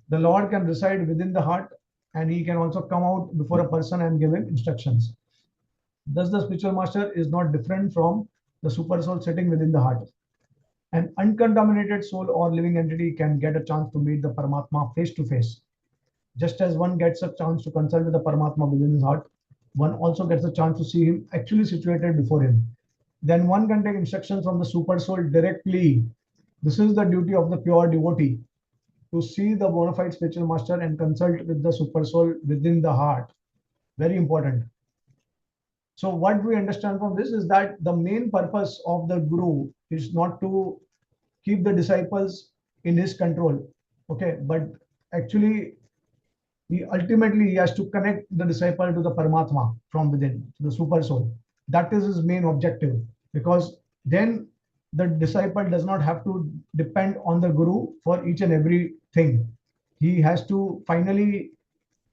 The Lord can reside within the heart and he can also come out before a person and give him instructions. Thus, the spiritual master is not different from the super soul sitting within the heart. An uncontaminated soul or living entity can get a chance to meet the Paramatma face to face. Just as one gets a chance to consult with the Paramatma within his heart, one also gets a chance to see him actually situated before him. Then one can take instructions from the super soul directly. This is the duty of the pure devotee, to see the bona fide spiritual master and consult with the super soul within the heart. Very important. So what we understand from this is that the main purpose of the guru is not to keep the disciples in his control, okay, but actually he has to connect the disciple to the Paramatma from within, to the super soul. That is his main objective, because then the disciple does not have to depend on the guru for each and every thing. He has to finally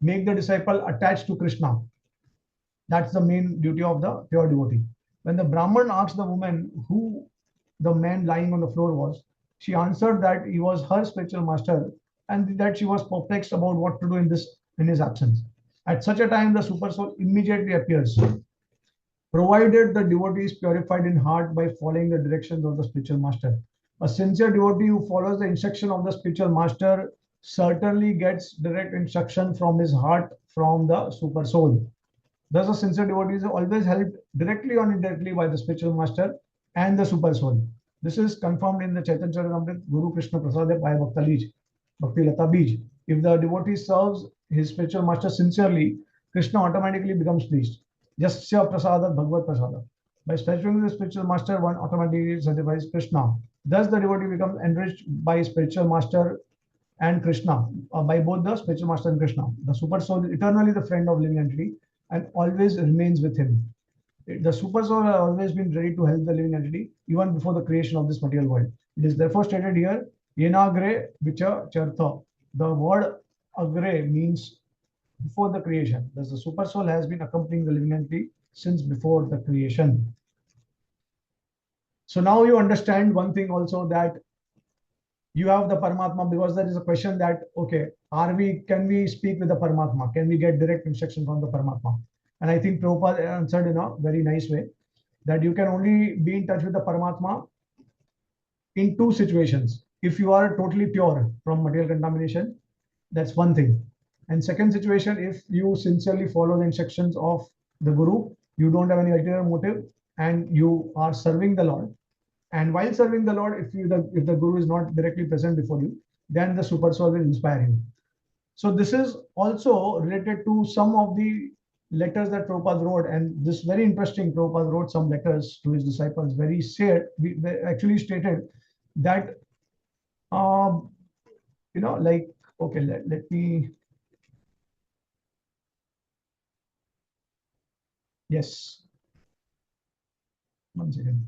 make the disciple attached to Krishna. That's the main duty of the pure devotee. When the Brahman asked the woman who the man lying on the floor was, she answered that he was her spiritual master and that she was perplexed about what to do in his absence. At such a time, the super soul immediately appears, provided the devotee is purified in heart by following the directions of the spiritual master. A sincere devotee who follows the instruction of the spiritual master certainly gets direct instruction from his heart from the super soul. Thus, a sincere devotee is always helped directly or indirectly by the spiritual master and the super soul. This is confirmed in the Chaitanya Charitamrita, Guru Krishna Prasad Bhai Bhakti Lata Bij. If the devotee serves his spiritual master sincerely, Krishna automatically becomes pleased. Jasya Prasada Bhagavad Prasada. By specifying the spiritual master, one automatically satisfies Krishna. Thus, the devotee becomes enriched by spiritual master and Krishna, by both the spiritual master and Krishna. The super soul is eternally the friend of living entity and always remains with him. The super soul has always been ready to help the living entity even before the creation of this material world. It is therefore stated here, Yenagre Vicha Chartha. The word agre means before the creation. Thus, the super soul has been accompanying the living entity since before the creation. So now you understand one thing also, that you have the Paramatma, because there is a question that, okay, can we speak with the Paramatma? Can we get direct instruction from the Paramatma? And I think Prabhupada answered in a very nice way that you can only be in touch with the Paramatma in two situations. If you are totally pure from material contamination, that's one thing. And second situation, if you sincerely follow the instructions of the Guru, you don't have any ulterior motive, and you are serving the Lord. And while serving the Lord, if the Guru is not directly present before you, then the super soul will inspire him. So this is also related to some of the letters that Prabhupada wrote, and this very interesting. Prabhupada wrote some letters to his disciples. Very sad. We actually stated that, um, like, okay, let me, yes, one second.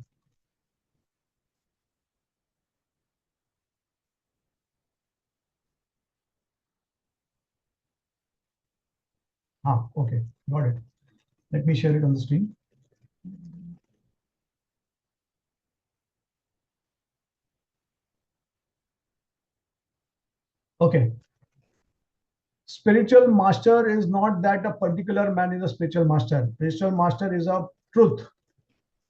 Okay, got it. Let me share it on the screen. Okay. Spiritual master is not that a particular man is a spiritual master. Spiritual master is a truth.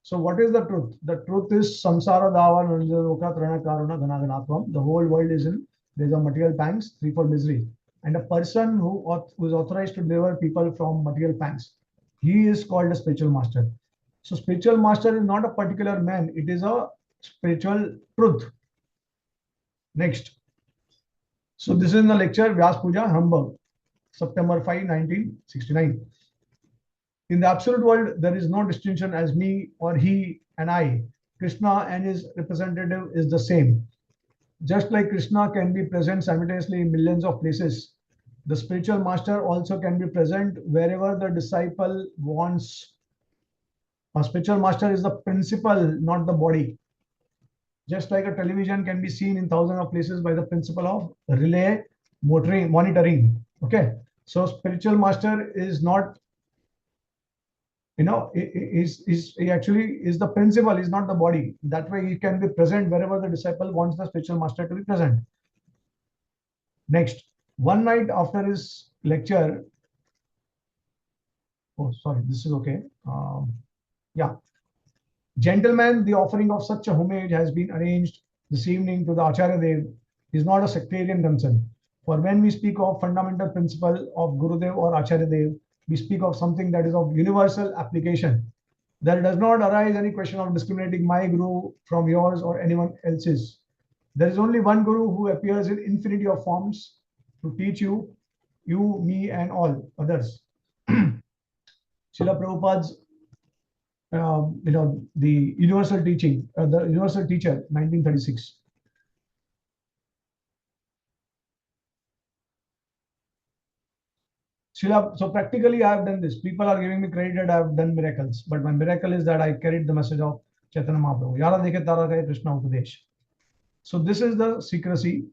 So what is the truth? The truth is samsara dava nanjaloka trana karuna ganaganatvam. The whole world is in, there's a material pangs, threefold misery. And a person who is authorized to deliver people from material pangs, he is called a spiritual master. So spiritual master is not a particular man, it is a spiritual truth. Next. So this is in the lecture Vyas Puja, Hamburg, September 5, 1969. In the absolute world, there is no distinction as me or he and I. Krishna and his representative is the same. Just like Krishna can be present simultaneously in millions of places, the spiritual master also can be present wherever the disciple wants. A spiritual master is the principle, not the body. Just like a television can be seen in thousands of places by the principle of relay monitoring. Okay. So spiritual master is not, he actually is the principle, is not the body. That way he can be present wherever the disciple wants the spiritual master to be present. Next, one night after his lecture, oh sorry, this is okay. Yeah, gentlemen, the offering of such a homage has been arranged this evening to the Acharya Dev is not a sectarian concern. For when we speak of fundamental principle of Gurudev or Acharya Dev, we speak of something that is of universal application. There does not arise any question of discriminating my Guru from yours or anyone else's. There is only one Guru who appears in infinity of forms to teach you, me, and all others. Srila Prabhupada's, the universal teaching, the universal teacher, 1936. So practically, I have done this. People are giving me credit that I have done miracles, but my miracle is that I carried the message of Chaitanya Mahaprabhu. Yara dekhe tara gaye Krishna Upadesh. So this is the secrecy.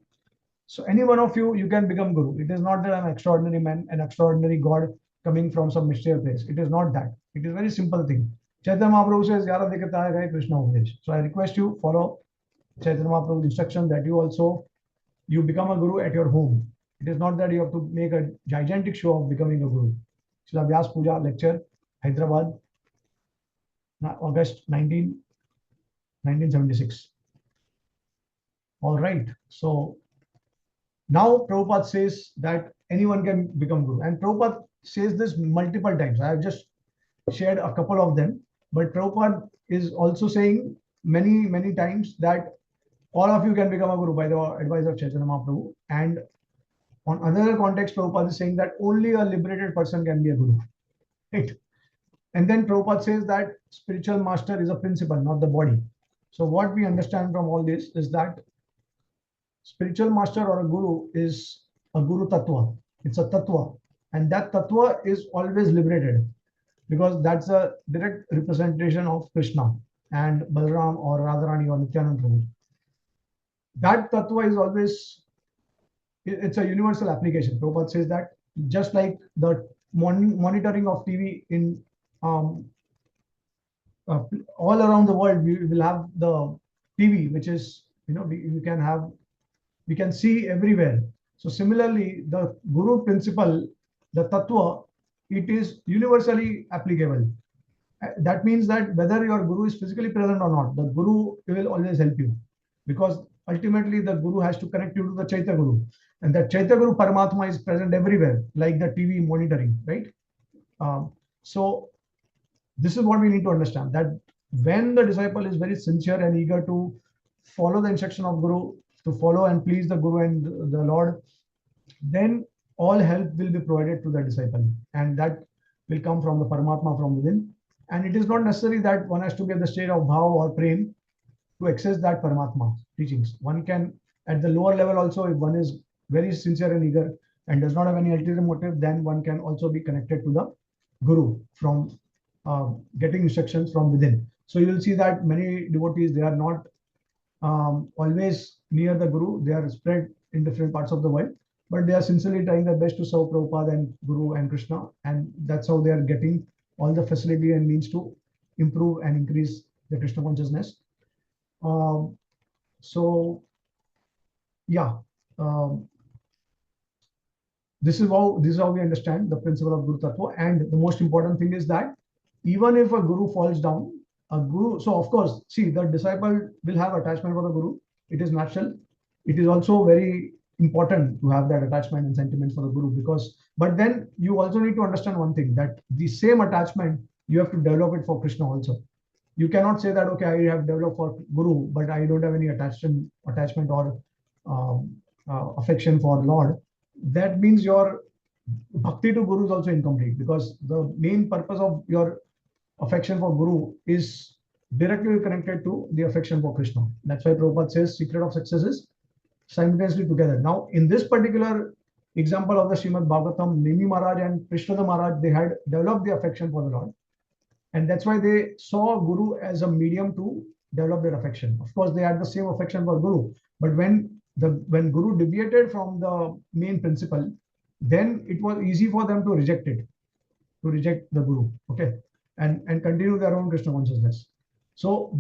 So any one of you, you can become guru. It is not that I'm an extraordinary man, an extraordinary God coming from some mysterious place. It is not that. It is very simple thing. Chaitanya Mahaprabhu says, Yara dekhe tara gaye Krishna Upadesh. So I request you follow Chaitanya Mahaprabhu's instruction that you become a guru at your home. It is not that you have to make a gigantic show of becoming a guru. Srila Vyas Puja lecture, Hyderabad, August 19, 1976. All right. So now Prabhupada says that anyone can become guru. And Prabhupada says this multiple times. I have just shared a couple of them. But Prabhupada is also saying many, many times that all of you can become a guru by the advice of Chaitanya Mahaprabhu. And on another context, Prabhupada is saying that only a liberated person can be a guru. Right? And then Prabhupada says that spiritual master is a principle, not the body. So what we understand from all this is that spiritual master or a guru is a guru tattva. It's a tattva. And that tattva is always liberated because that's a direct representation of Krishna and Balram or Radharani or Nityanand Prabhu. That tattva is always, it's a universal application. Prabhupada says that just like the monitoring of TV in um, all around the world, we will have the TV, which is, we can see everywhere. So similarly, the Guru principle, the Tattva, it is universally applicable. That means that whether your Guru is physically present or not, the Guru will always help you because ultimately the Guru has to connect you to the Chaitya Guru. And that Chaitya Guru Paramatma is present everywhere, like the TV monitoring, right? So this is what we need to understand, that when the disciple is very sincere and eager to follow the instruction of Guru, to follow and please the Guru and the Lord, then all help will be provided to the disciple. And that will come from the Paramatma from within. And it is not necessary that one has to be at the state of bhav or prem to access that Paramatma teachings. One can, at the lower level also, if one is very sincere and eager and does not have any ulterior motive, then one can also be connected to the Guru from getting instructions from within. So you will see that many devotees, they are not always near the Guru. They are spread in different parts of the world, but they are sincerely trying their best to serve Prabhupada and Guru and Krishna. And that's how they are getting all the facility and means to improve and increase the Krishna consciousness. So, yeah. this is how we understand the principle of Guru Tattva. And the most important thing is that even if a guru falls down, a guru, so of course, see, the disciple will have attachment for the guru. It is natural. It is also very important to have that attachment and sentiments for the guru, because, but then you also need to understand one thing, that the same attachment you have to develop it for Krishna also. You cannot say that, okay, I have developed for guru, but I don't have any attachment or affection for Lord. That means your bhakti to guru is also incomplete, because the main purpose of your affection for guru is directly connected to the affection for Krishna. That's why Prabhupada says secret of success is simultaneously together. Now, in this particular example of the Srimad Bhagavatam, Nemi Maharaj and Krishnada Maharaj, they had developed the affection for the Lord. And that's why they saw Guru as a medium to develop their affection. Of course, they had the same affection for Guru, but when Guru deviated from the main principle, then it was easy for them to reject it, to reject the Guru, okay, and continue their own Krishna consciousness. So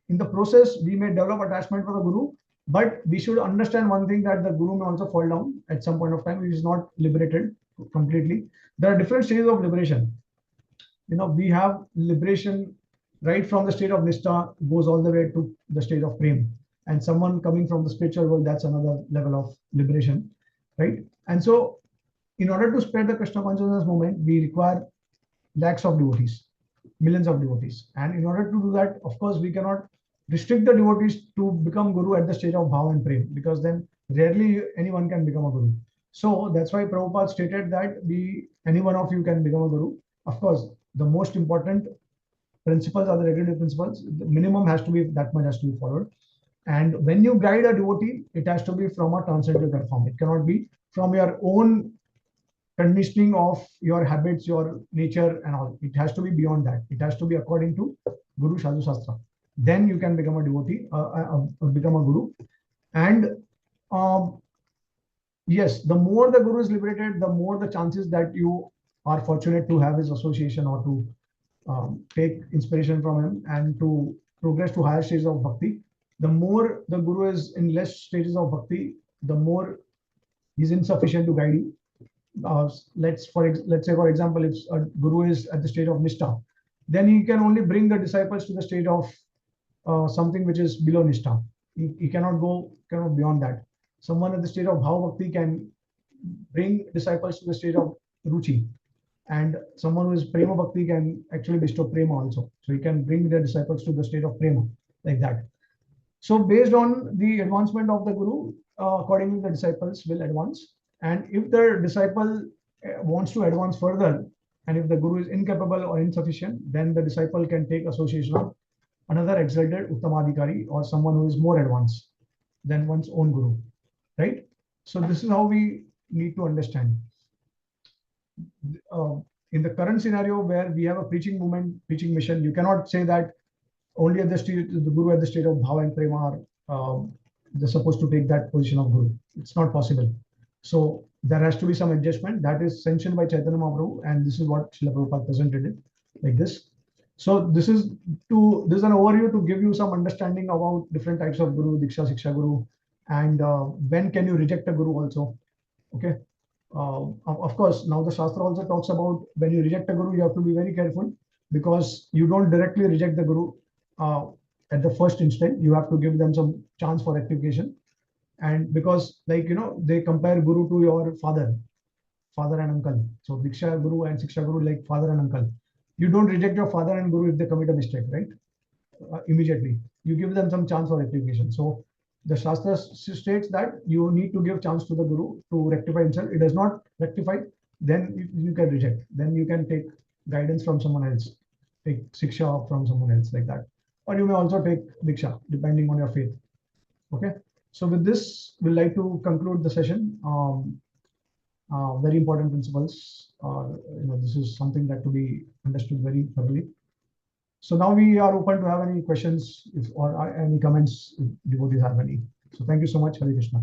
in the process, we may develop attachment for the Guru, but we should understand one thing, that the Guru may also fall down at some point of time. He is not liberated completely. There are different stages of liberation. We have liberation right from the state of Nishtha, goes all the way to the state of Prem. And someone coming from the spiritual world, that's another level of liberation, right? And so, in order to spread the Krishna consciousness movement, we require lakhs of devotees, millions of devotees. And in order to do that, of course, we cannot restrict the devotees to become Guru at the stage of Bhava and Prem, because then rarely anyone can become a Guru. So that's why Prabhupada stated that any one of you can become a Guru. Of course, the most important principles are the regulative principles. The minimum has to be, that much has to be followed. And when you guide a devotee, it has to be from a transcendental form. It cannot be from your own conditioning of your habits, your nature and all. It has to be beyond that. It has to be according to Guru Sadhu Shastra. Then you can become a devotee, become a Guru. And yes, the more the Guru is liberated, the more the chances that you are fortunate to have his association, or to take inspiration from him and to progress to higher stages of bhakti. The more the Guru is in less stages of bhakti, the more he's insufficient to guide you. Let's say, for example, if a Guru is at the stage of Nishtha, then he can only bring the disciples to the stage of something which is below Nishtha. He cannot go beyond that. Someone at the stage of Bhava Bhakti can bring disciples to the stage of Ruchi. And someone who is Prema Bhakti can actually bestow Prema also. So he can bring their disciples to the state of Prema, like that. So based on the advancement of the Guru, accordingly the disciples will advance. And if the disciple wants to advance further, and if the Guru is incapable or insufficient, then the disciple can take association of another exalted Uttamadhikari, or someone who is more advanced than one's own Guru, right? So this is how we need to understand. In the current scenario where we have a preaching movement, preaching mission, you cannot say that only at the state, the Guru at the state of Bhava and Prema are they're supposed to take that position of Guru. It's not possible. So there has to be some adjustment that is sanctioned by Chaitanya Mahaprabhu, and this is what Srila Prabhupada presented it like this. So this is an overview to give you some understanding about different types of Guru, Diksha, Siksha Guru, and when can you reject a Guru also. Okay. Of course, now the Shastra also talks about when you reject a Guru, you have to be very careful, because you don't directly reject the Guru at the first instant. You have to give them some chance for rectification. And because, like, they compare Guru to your father and uncle. So Diksha Guru and Siksha Guru like father and uncle. You don't reject your father and Guru if they commit a mistake, right? Immediately. You give them some chance for rectification. So the Shastra states that you need to give chance to the Guru to rectify himself. It does not rectify, then you can reject. Then you can take guidance from someone else, take Siksha from someone else, like that. Or you may also take Diksha, depending on your faith. Okay. So with this, we'd like to conclude the session. Very important principles. This is something that to be understood very thoroughly. So now we are open to have any questions or any comments if devotees have any. So thank you so much, Hare Krishna.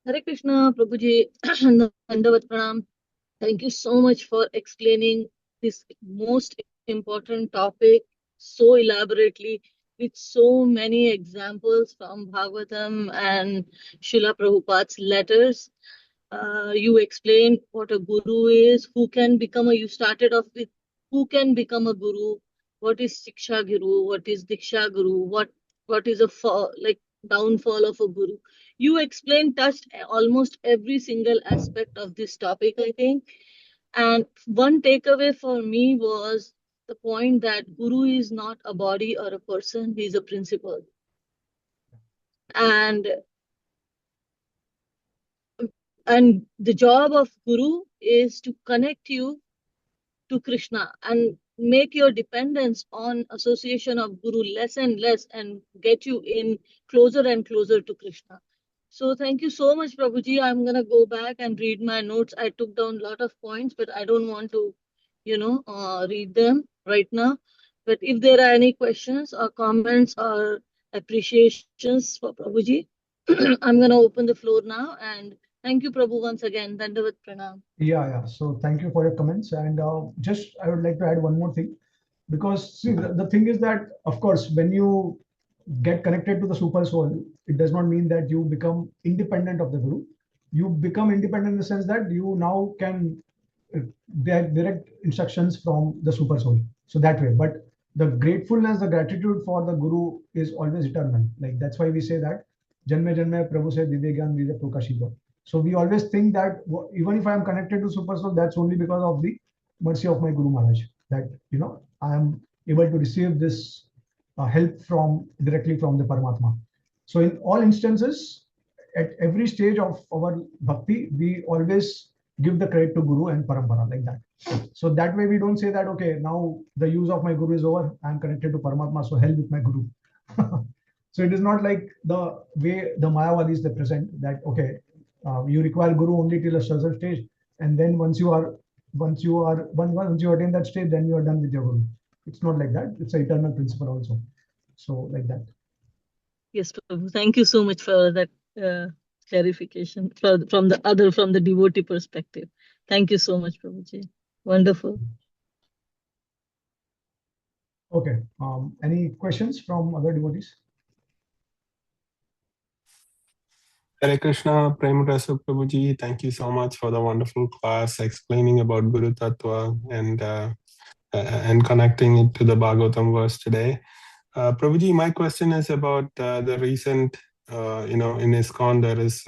Hare Krishna, Prabhuji, Dandavat Pranam. Thank you so much for explaining this most important topic so elaborately, with so many examples from Bhagavatam and Srila Prabhupada's letters. You explained what a guru is, who can become a, you started off with who can become a guru, what is Shiksha Guru, what is Diksha Guru, what is a fall, like downfall of a guru. You explained, touched almost every single aspect of this topic, I think. And one takeaway for me was the point that guru is not a body or a person, he's a principle. And the job of guru is to connect you to Krishna and make your dependence on association of Guru less and less and get you in closer and closer to Krishna. So thank you so much, Prabhuji. I'm gonna go back and read my notes. I took down a lot of points, but I don't want to, read them right now. But if there are any questions or comments or appreciations for Prabhuji, I'm gonna open the floor now. And thank you, Prabhu, once again. Dandavat Pranam.
Yeah. So thank you for your comments. And just I would like to add one more thing, because see, the thing is that, of course, when you get connected to the super soul, it does not mean that you become independent of the guru. You become independent in the sense that you now can get direct instructions from the super soul. So that way, but the gratefulness, the gratitude for the guru is always eternal. Like that's why we say that Janme Janme Prabhu se Divya Gyan Vidya Prakashita. So we always think that even if I am connected to super soul, that's only because of the mercy of my Guru Maharaj. That I am able to receive this help from directly from the Paramatma. So in all instances, at every stage of our bhakti, we always give the credit to Guru and Parampara, like that. So that way we don't say that, okay, now the use of my Guru is over, I'm connected to Paramatma, so hell with my Guru. So it is not like the way the Mayavadis they present that, okay, you require Guru only till a certain stage, and then once you attain that stage, then you are done with your Guru. It's not like that. It's an eternal principle also. So like that.
Yes, Prabhu. Thank you so much for that clarification from the devotee perspective. Thank you so much, Prabhuji. Wonderful.
Okay. Any questions from other devotees?
Hare Krishna, Prem Rasa Prabhuji, thank you so much for the wonderful class explaining about Guru Tattva and connecting it to the Bhagavatam verse today. Prabhuji, my question is about the recent, in ISKCON there is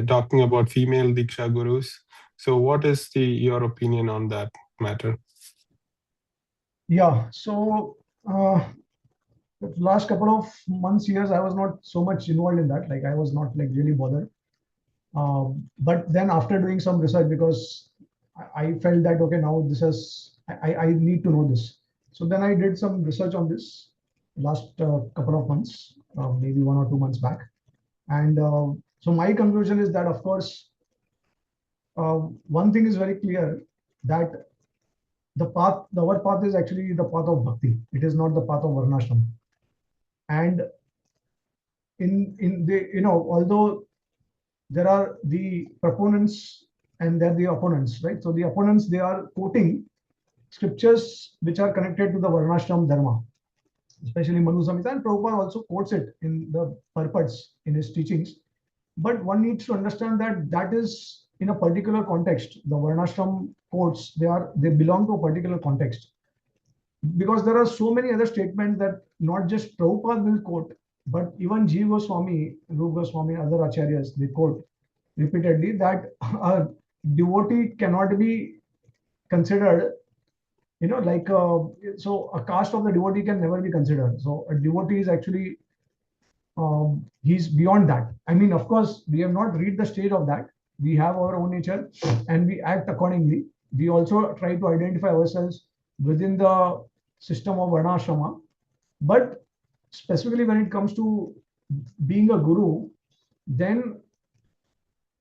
talking about female Diksha Gurus. So what is your opinion on that matter?
Yeah, so the last couple of months, years, I was not so much involved in that. Like I was not like really bothered. But then after doing some research, because I felt that, okay, now this is, I need to know this. So then I did some research on this last couple of months, maybe 1 or 2 months back. And so my conclusion is that, of course, one thing is very clear, that our path is actually the path of bhakti. It is not the path of varnashram. And in the, although there are the proponents and there are the opponents, right? So the opponents, they are quoting scriptures which are connected to the varnashram dharma, especially Manu Samhita, and Prabhupada also quotes it in the purports in his teachings. But one needs to understand that that is in a particular context. The varnashram quotes, they belong to a particular context, because there are so many other statements that not just Prabhupada will quote, but even Jiva Goswami, Rupa Goswami, other acharyas, they quote repeatedly that a devotee cannot be considered, like, so a caste of the devotee can never be considered. So a devotee is actually, he's beyond that. I mean, of course, we have not reached the stage of that. We have our own nature and we act accordingly. We also try to identify ourselves within the system of varnashrama. But specifically when it comes to being a guru, then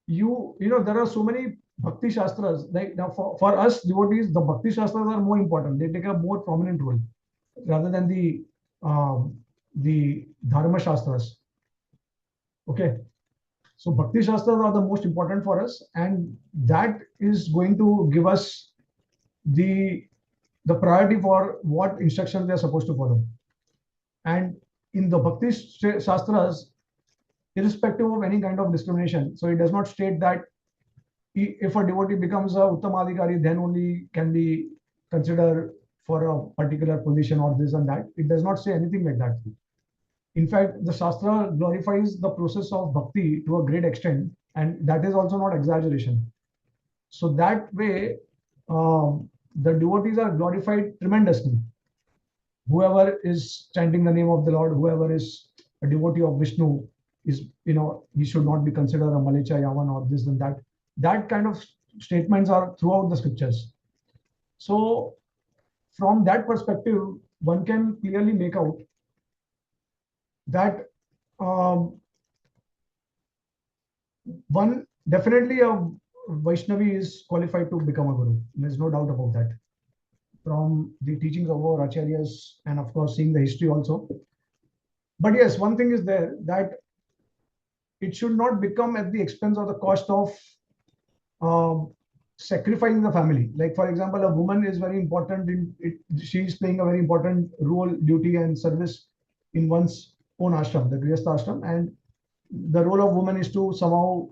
there are so many bhakti shastras. Like now for us devotees, the bhakti shastras are more important. They take a more prominent role rather than the dharma shastras. Okay. So bhakti shastras are the most important for us, and that is going to give us the priority for what instructions they are supposed to follow. And in the bhakti shastras, irrespective of any kind of discrimination. So it does not state that if a devotee becomes a Uttamadhikari, then only can be considered for a particular position or this and that. It does not say anything like that. In fact, the Shastra glorifies the process of bhakti to a great extent, and that is also not exaggeration. So that way, the devotees are glorified tremendously. Whoever is chanting the name of the Lord, whoever is a devotee of Vishnu, is, he should not be considered a Malecha Yavan or this and that. That kind of statements are throughout the scriptures. So from that perspective, one can clearly make out that one definitely a Vaishnavi is qualified to become a guru. There's no doubt about that. From the teachings of our acharyas and of course seeing the history also. But yes, one thing is there, that it should not become at the expense or the cost of sacrificing the family. Like for example, a woman is very important in it. She is playing a very important role, duty and service in one's own ashram, the Grihastha ashram, and the role of woman is to somehow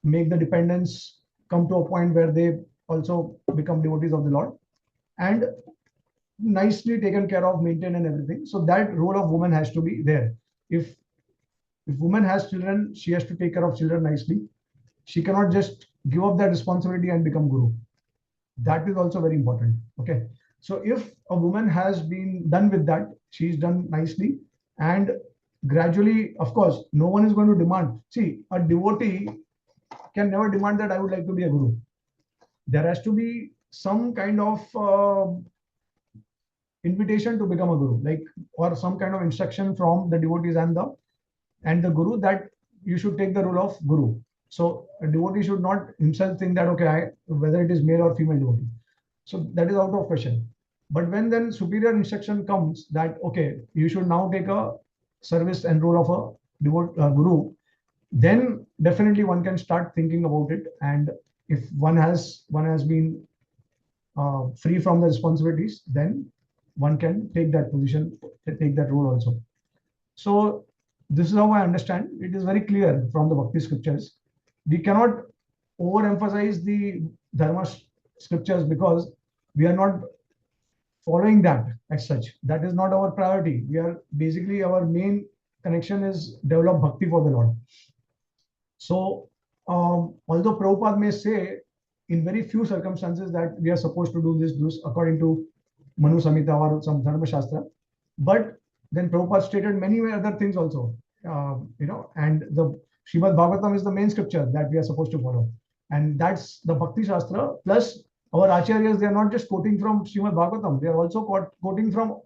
make the dependents come to a point where they also become devotees of the Lord and nicely taken care of, maintained and everything. So that role of woman has to be there. If woman has children, she has to take care of children nicely. She cannot just give up that responsibility and become guru. That is also very important. Okay. So if a woman has been done with that, she's done nicely, and gradually, of course, no one is going to demand. See, a devotee can never demand that I would like to be a guru. There has to be some kind of invitation to become a guru, like, or some kind of instruction from the devotees and the guru that you should take the role of guru. So a devotee should not himself think that, okay, whether it is male or female devotee. So that is out of question. But when then superior instruction comes that, okay, you should now take a service and role of a guru, then definitely one can start thinking about it. And if one has been free from the responsibilities, then one can take that position, take that role also. So this is how I understand. It is very clear from the Bhakti scriptures. We cannot overemphasize the Dharma scriptures because we are not following that as such. That is not our priority. We are basically, our main connection is develop bhakti for the Lord. So although Prabhupada may say in very few circumstances that we are supposed to do this according to Manu Samhita or some Dharma Shastra, but then Prabhupada stated many other things also, and the Srimad Bhagavatam is the main scripture that we are supposed to follow. And that's the Bhakti Shastra. Plus, our acharyas, they are not just quoting from Srimad Bhagavatam, they are also quoting from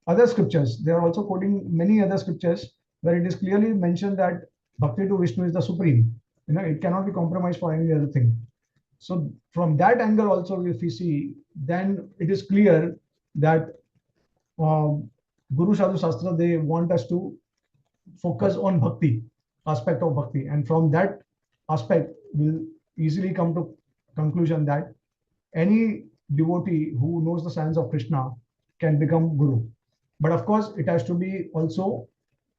other scriptures. They are also quoting many other scriptures where it is clearly mentioned that Bhakti to Vishnu is the supreme. It cannot be compromised for any other thing. So from that angle also, if we see, then it is clear that Guru Sadhu Shastra, they want us to focus on bhakti, aspect of bhakti. And from that aspect, we'll easily come to conclusion that any devotee who knows the science of Krishna can become guru. But of course, it has to be also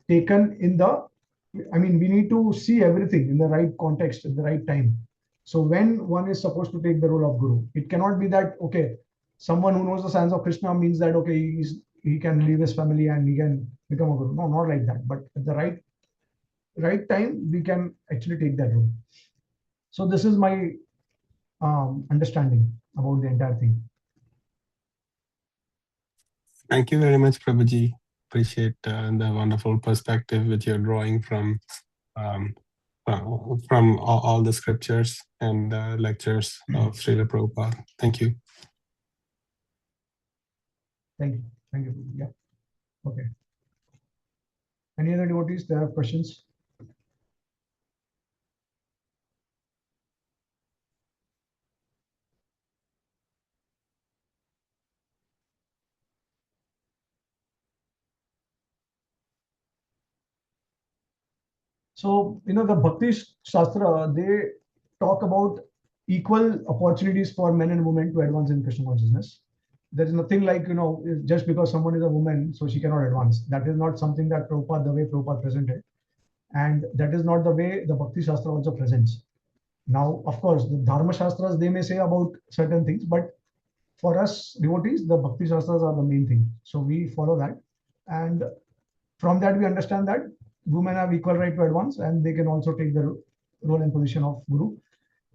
taken in we need to see everything in the right context, at the right time. So when one is supposed to take the role of guru, it cannot be that, okay, someone who knows the science of Krishna means that, okay, he can leave his family and he can become a guru. No, not like that. But at the right time, we can actually take that role. So this is my understanding about the entire thing.
Thank you very much, Prabhuji. Appreciate the wonderful perspective which you're drawing from all the scriptures and lectures of Srila Prabhupada. Thank you.
Thank you. Thank you. Yeah. Okay. Any other devotees? There are questions? So, the Bhakti Shastra, they talk about equal opportunities for men and women to advance in Krishna consciousness. There is nothing like, just because someone is a woman, so she cannot advance. That is not something that the way Prabhupada presented. And that is not the way the Bhakti Shastra also presents. Now, of course, the Dharma Shastras, they may say about certain things, but for us devotees, the Bhakti Shastras are the main thing. So we follow that. And from that, we understand that women have equal right to advance and they can also take the role and position of Guru.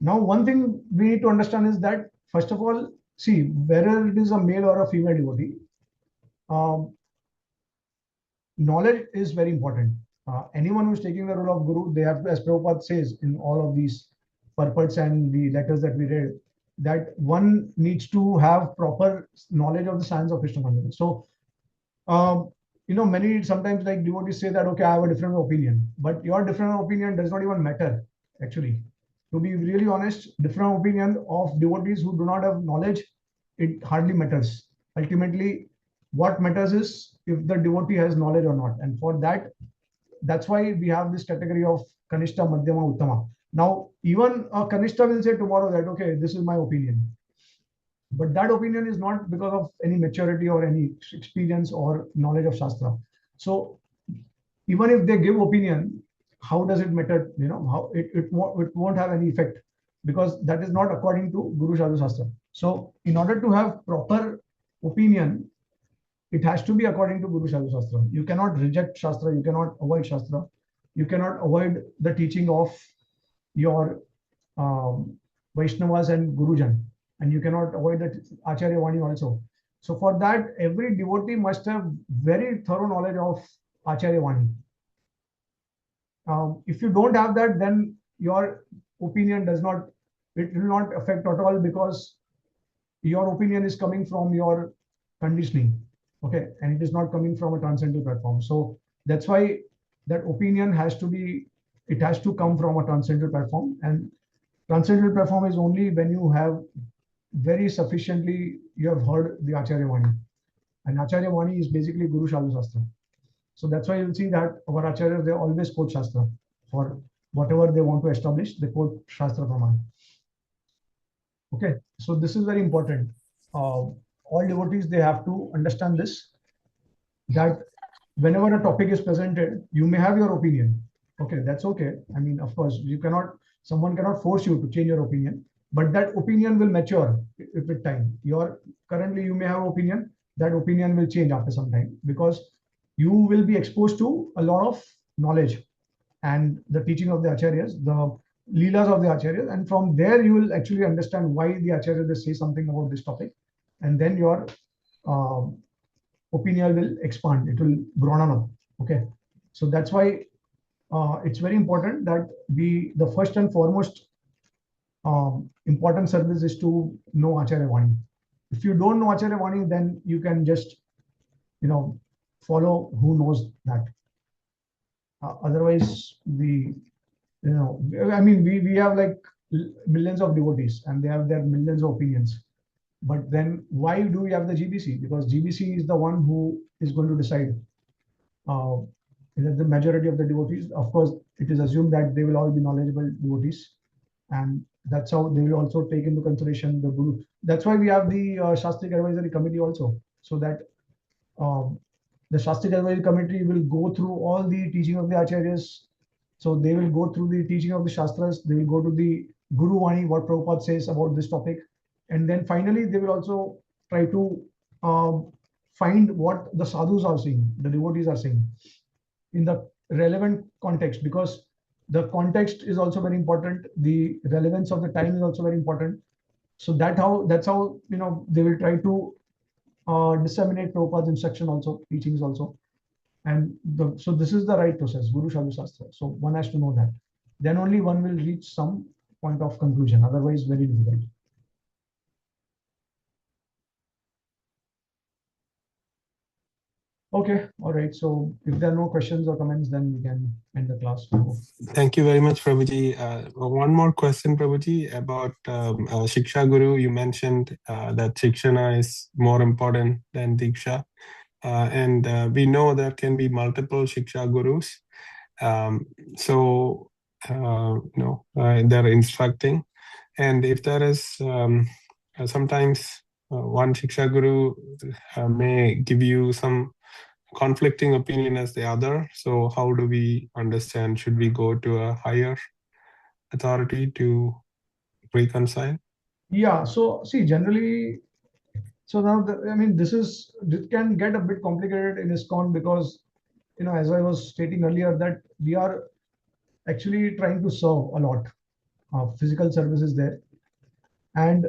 Now, one thing we need to understand is that, first of all, see, whether it is a male or a female devotee, knowledge is very important. Anyone who's taking the role of Guru, they have to, as Prabhupada says in all of these purports and the letters that we read, that one needs to have proper knowledge of the science of Krishna consciousness. So, many sometimes like devotees say that, okay, I have a different opinion, but your different opinion does not even matter, actually. To be really honest, different opinion of devotees who do not have knowledge, it hardly matters. Ultimately, what matters is if the devotee has knowledge or not. And for that, that's why we have this category of Kanishta, Madhyama, Uttama. Now, even a Kanishta will say tomorrow that, okay, this is my opinion. But that opinion is not because of any maturity or any experience or knowledge of Shastra. So even if they give opinion, how does it matter? How it won't have any effect, because that is not according to Guru Sadhu Shastra. So in order to have proper opinion, it has to be according to Guru Sadhu Shastra. You cannot reject Shastra, you cannot avoid Shastra, you cannot avoid the teaching of your Vaishnavas and Gurujan, and you cannot avoid the Acharya Vani also. So for that, every devotee must have very thorough knowledge of Acharya Vani. If you don't have that, then your opinion it will not affect at all, because your opinion is coming from your conditioning, okay, and it is not coming from a transcendental platform. So that's why that opinion has to come from a transcendental platform, and transcendental platform is only when you have very sufficiently, you have heard the Acharya Vani, and Acharya Vani is basically Guru Sadhu Shastra. So that's why you'll see that our Acharyas, they always quote Shastra for whatever they want to establish, they quote Shastra Praman. Okay, so this is very important. All devotees, they have to understand this, that whenever a topic is presented, you may have your opinion. Okay, that's okay. I mean, of course, someone cannot force you to change your opinion, but that opinion will mature with time. Currently you may have opinion, that opinion will change after some time, because you will be exposed to a lot of knowledge and the teaching of the Acharyas, the Leelas of the Acharyas, and from there you will actually understand why the Acharyas say something about this topic, and then your opinion will expand, it will grow on. Okay, so that's why it's very important that the first and foremost important service is to know Acharya Vani. If you don't know Acharya Vani, then you can just follow who knows that. Otherwise, we have like millions of devotees and they have their millions of opinions. But then why do we have the GBC? Because GBC is the one who is going to decide the majority of the devotees. Of course, it is assumed that they will all be knowledgeable devotees, and that's how they will also take into consideration the Guru. That's why we have the Shastrik Advisory Committee also, so that the Shastrik Advisory Committee will go through all the teaching of the Acharyas. So they will go through the teaching of the Shastras, they will go to the Guru Vani, what Prabhupada says about this topic. And then finally, they will also try to find what the sadhus are saying, the devotees are saying in the relevant context, because the context is also very important. The relevance of the time is also very important. So that's how they will try to disseminate Prabhupada's instruction also, teachings also. And so this is the right process, Guru Sadhu Shastra. So one has to know that. Then only one will reach some point of conclusion. Otherwise, very difficult. Okay, all right. So if there are no questions or comments, then we can end the class.
Thank you very much, Prabhuji. One more question, Prabhuji, about Shiksha Guru. You mentioned that Shikshana is more important than Diksha. And we know there can be multiple Shiksha Gurus. They're instructing. And if there is sometimes one Shiksha Guru may give you some conflicting opinion as the other. So how do we understand? Should we go to a higher authority to reconcile?
Yeah. So see, generally, so now I mean, this can get a bit complicated in ISKCON because, as I was stating earlier, that we are actually trying to serve a lot of physical services there, and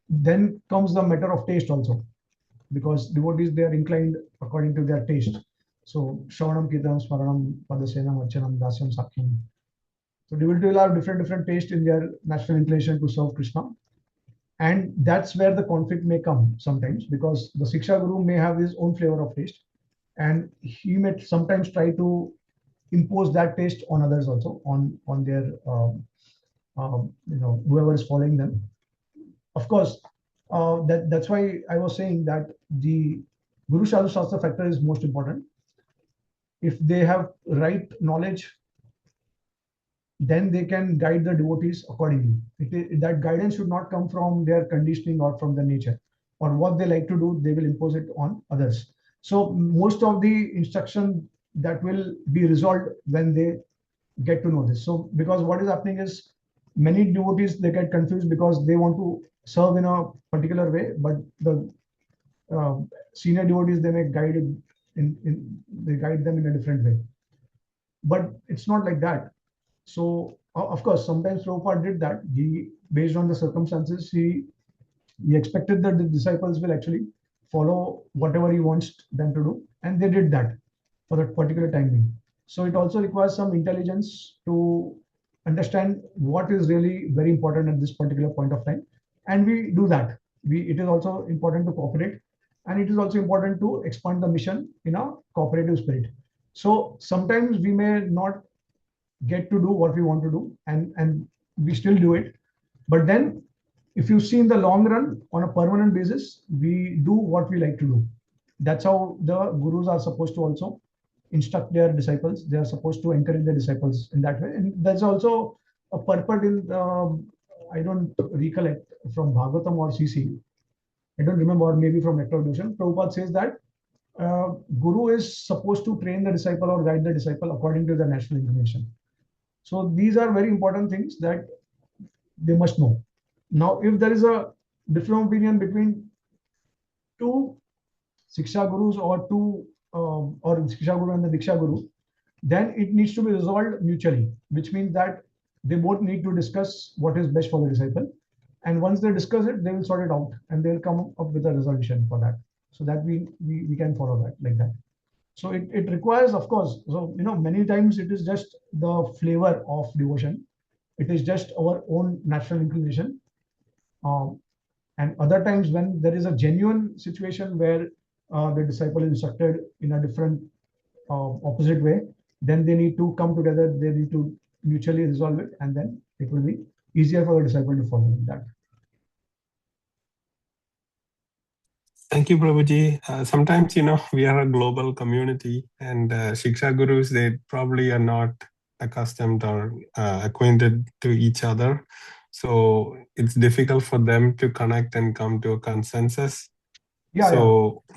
then comes the matter of taste also, because devotees, they are inclined according to their taste. So Shravanam, Kirtanam, Smaranam, Padasenam, Archanam, Dasyam, Sakhyam. So devotees will have different taste in their natural inclination to serve Krishna. And that's where the conflict may come sometimes, because the Siksha Guru may have his own flavor of taste, and he may sometimes try to impose that taste on others also, on their whoever is following them. Of course, that's why I was saying that the Guru Sadhu Shastra factor is most important. If they have right knowledge, then they can guide the devotees accordingly. That guidance should not come from their conditioning or from the nature, or what they like to do, they will impose it on others. So most of the instruction that will be resolved when they get to know this. So because what is happening is, many devotees, they get confused because they want to serve in a particular way, but the senior devotees, they may guide it they guide them in a different way. But it's not like that. So of course, sometimes Prabhupada did that. He, based on the circumstances, he expected that the disciples will actually follow whatever he wants them to do, and they did that for that particular time being. So it also requires some intelligence to understand what is really very important at this particular point of time, and we do that. It is also important to cooperate, and it is also important to expand the mission in a cooperative spirit. So sometimes we may not get to do what we want to do, and we still do it. But then, if you see in the long run, on a permanent basis, we do what we like to do. That's how the gurus are supposed to also instruct their disciples. They are supposed to encourage their disciples in that way. And there's also a purport in, I don't recollect, from Bhagavatam or CC. I don't remember, or maybe from Nectar of Devotion. Prabhupada says that Guru is supposed to train the disciple or guide the disciple according to the national inclination. So these are very important things that they must know. Now, if there is a different opinion between two Siksha Gurus or Siksha Guru and the Diksha Guru, then it needs to be resolved mutually, which means that they both need to discuss what is best for the disciple. And once they discuss it, they will sort it out and they'll come up with a resolution for that, so that we can follow that like that. So it requires, of course, so many times it is just the flavor of devotion. It is just our own natural inclination. And other times, when there is a genuine situation where the disciple is instructed in a different opposite way, then they need to come together, they need to mutually resolve it, and then it will be easier for the disciple to follow that.
Thank you, Prabhuji. Sometimes, we are a global community, and Shiksha Gurus, they probably are not accustomed or acquainted to each other. So it's difficult for them to connect and come to a consensus.
Yeah.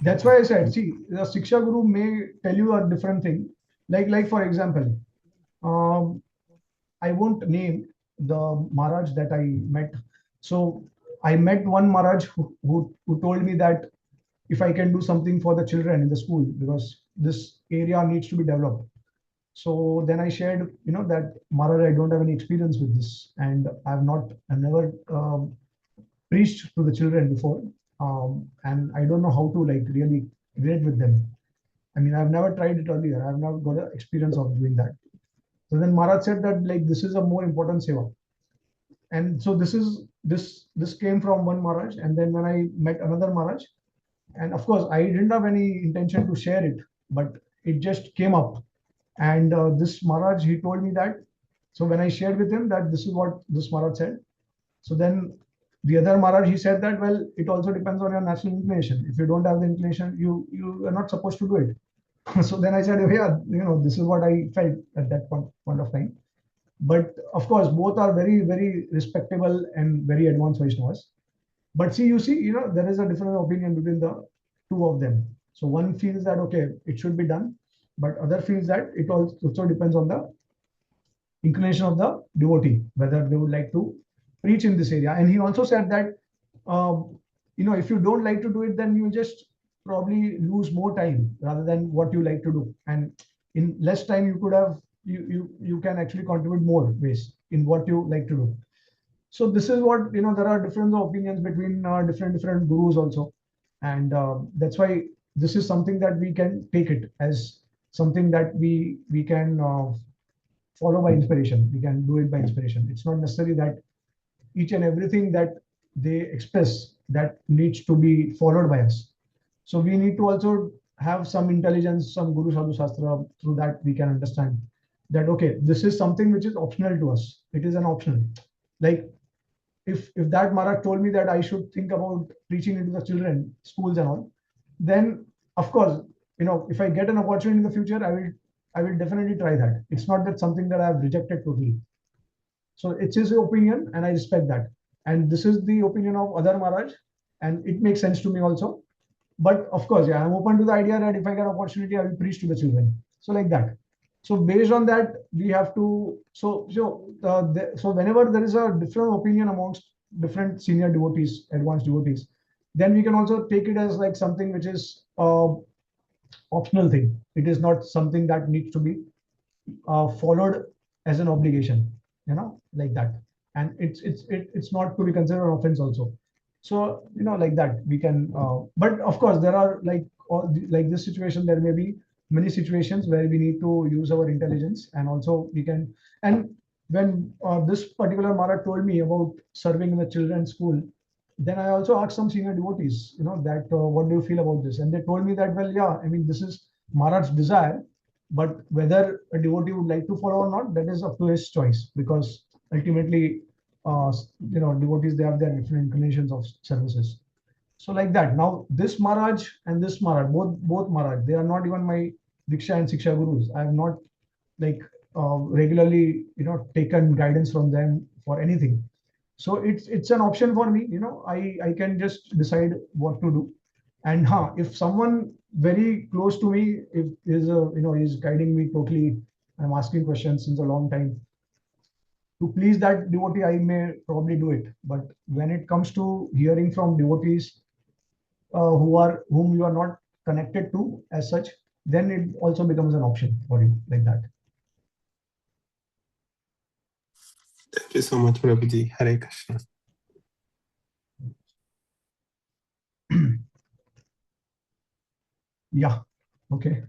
That's why I said, see, the Siksha Guru may tell you a different thing. Like for example, I won't name the Maharaj that I met. So I met one Maharaj who told me that if I can do something for the children in the school, because this area needs to be developed. So then I shared, that Maharaj, I don't have any experience with this, and I've never preached to the children before, and I don't know how to really relate with them. I mean, I've never tried it earlier. I've never got an experience of doing that. So then Maharaj said that this is a more important seva, and so this came from one Maharaj, and then when I met another Maharaj, and of course I didn't have any intention to share it, but it just came up, and this Maharaj, he told me that. So when I shared with him that this is what this Maharaj said, so then the other Maharaj, he said that, well, it also depends on your national inclination. If you don't have the inclination, you are not supposed to do it. So then I said, oh, yeah, this is what I felt at that point of time. But of course, both are very, very respectable and very advanced Vaishnavas. But see, there is a different opinion between the two of them. So one feels that, okay, it should be done, but other feels that it also depends on the inclination of the devotee, whether they would like to preach in this area. And he also said that, if you don't like to do it, then you just probably lose more time rather than what you like to do. And in less time, you could have, you can actually contribute more ways in what you like to do. So this is what, there are different opinions between different gurus also. And that's why this is something that we can take it as something that we can follow by inspiration. We can do it by inspiration. It's not necessary that each and everything that they express that needs to be followed by us. So we need to also have some intelligence, some Guru Sadhu Shastra. Through that we can understand that, okay, this is something which is optional to us. It is an optional. Like if that Maharaj told me that I should think about preaching into the children, schools and all, then of course, if I get an opportunity in the future, I will definitely try that. It's not that something that I have rejected totally. So it's his opinion, and I respect that. And this is the opinion of other Maharaj, and it makes sense to me also. But of course, yeah, I'm open to the idea that if I get opportunity, I will preach to the children. So like that. So based on that, we have to. So whenever there is a different opinion amongst different senior devotees, advanced devotees, then we can also take it as like something which is optional thing. It is not something that needs to be followed as an obligation, like that. And it's not to be considered an offense also. So like that we can. But of course, there are like this situation. There may be many situations where we need to use our intelligence, and also we can. And when this particular Maharaj told me about serving in the children's school, then I also asked some senior devotees, that what do you feel about this? And they told me that, well, yeah, I mean, this is Maharaj's desire, but whether a devotee would like to follow or not, that is up to his choice, because ultimately, devotees, they have their different inclinations of services. So like that. Now, this Maharaj and this Maharaj, both Maharaj, they are not even my Diksha and Siksha gurus. I have not like regularly, taken guidance from them for anything. So it's an option for me. I can just decide what to do. And if someone very close to me, if is guiding me totally, I'm asking questions since a long time, to please that devotee, I may probably do it. But when it comes to hearing from devotees whom you are not connected to as such, then it also becomes an option for you, like that.
Thank you so much, Prabhuji. Hare Krishna.
Yeah. Okay.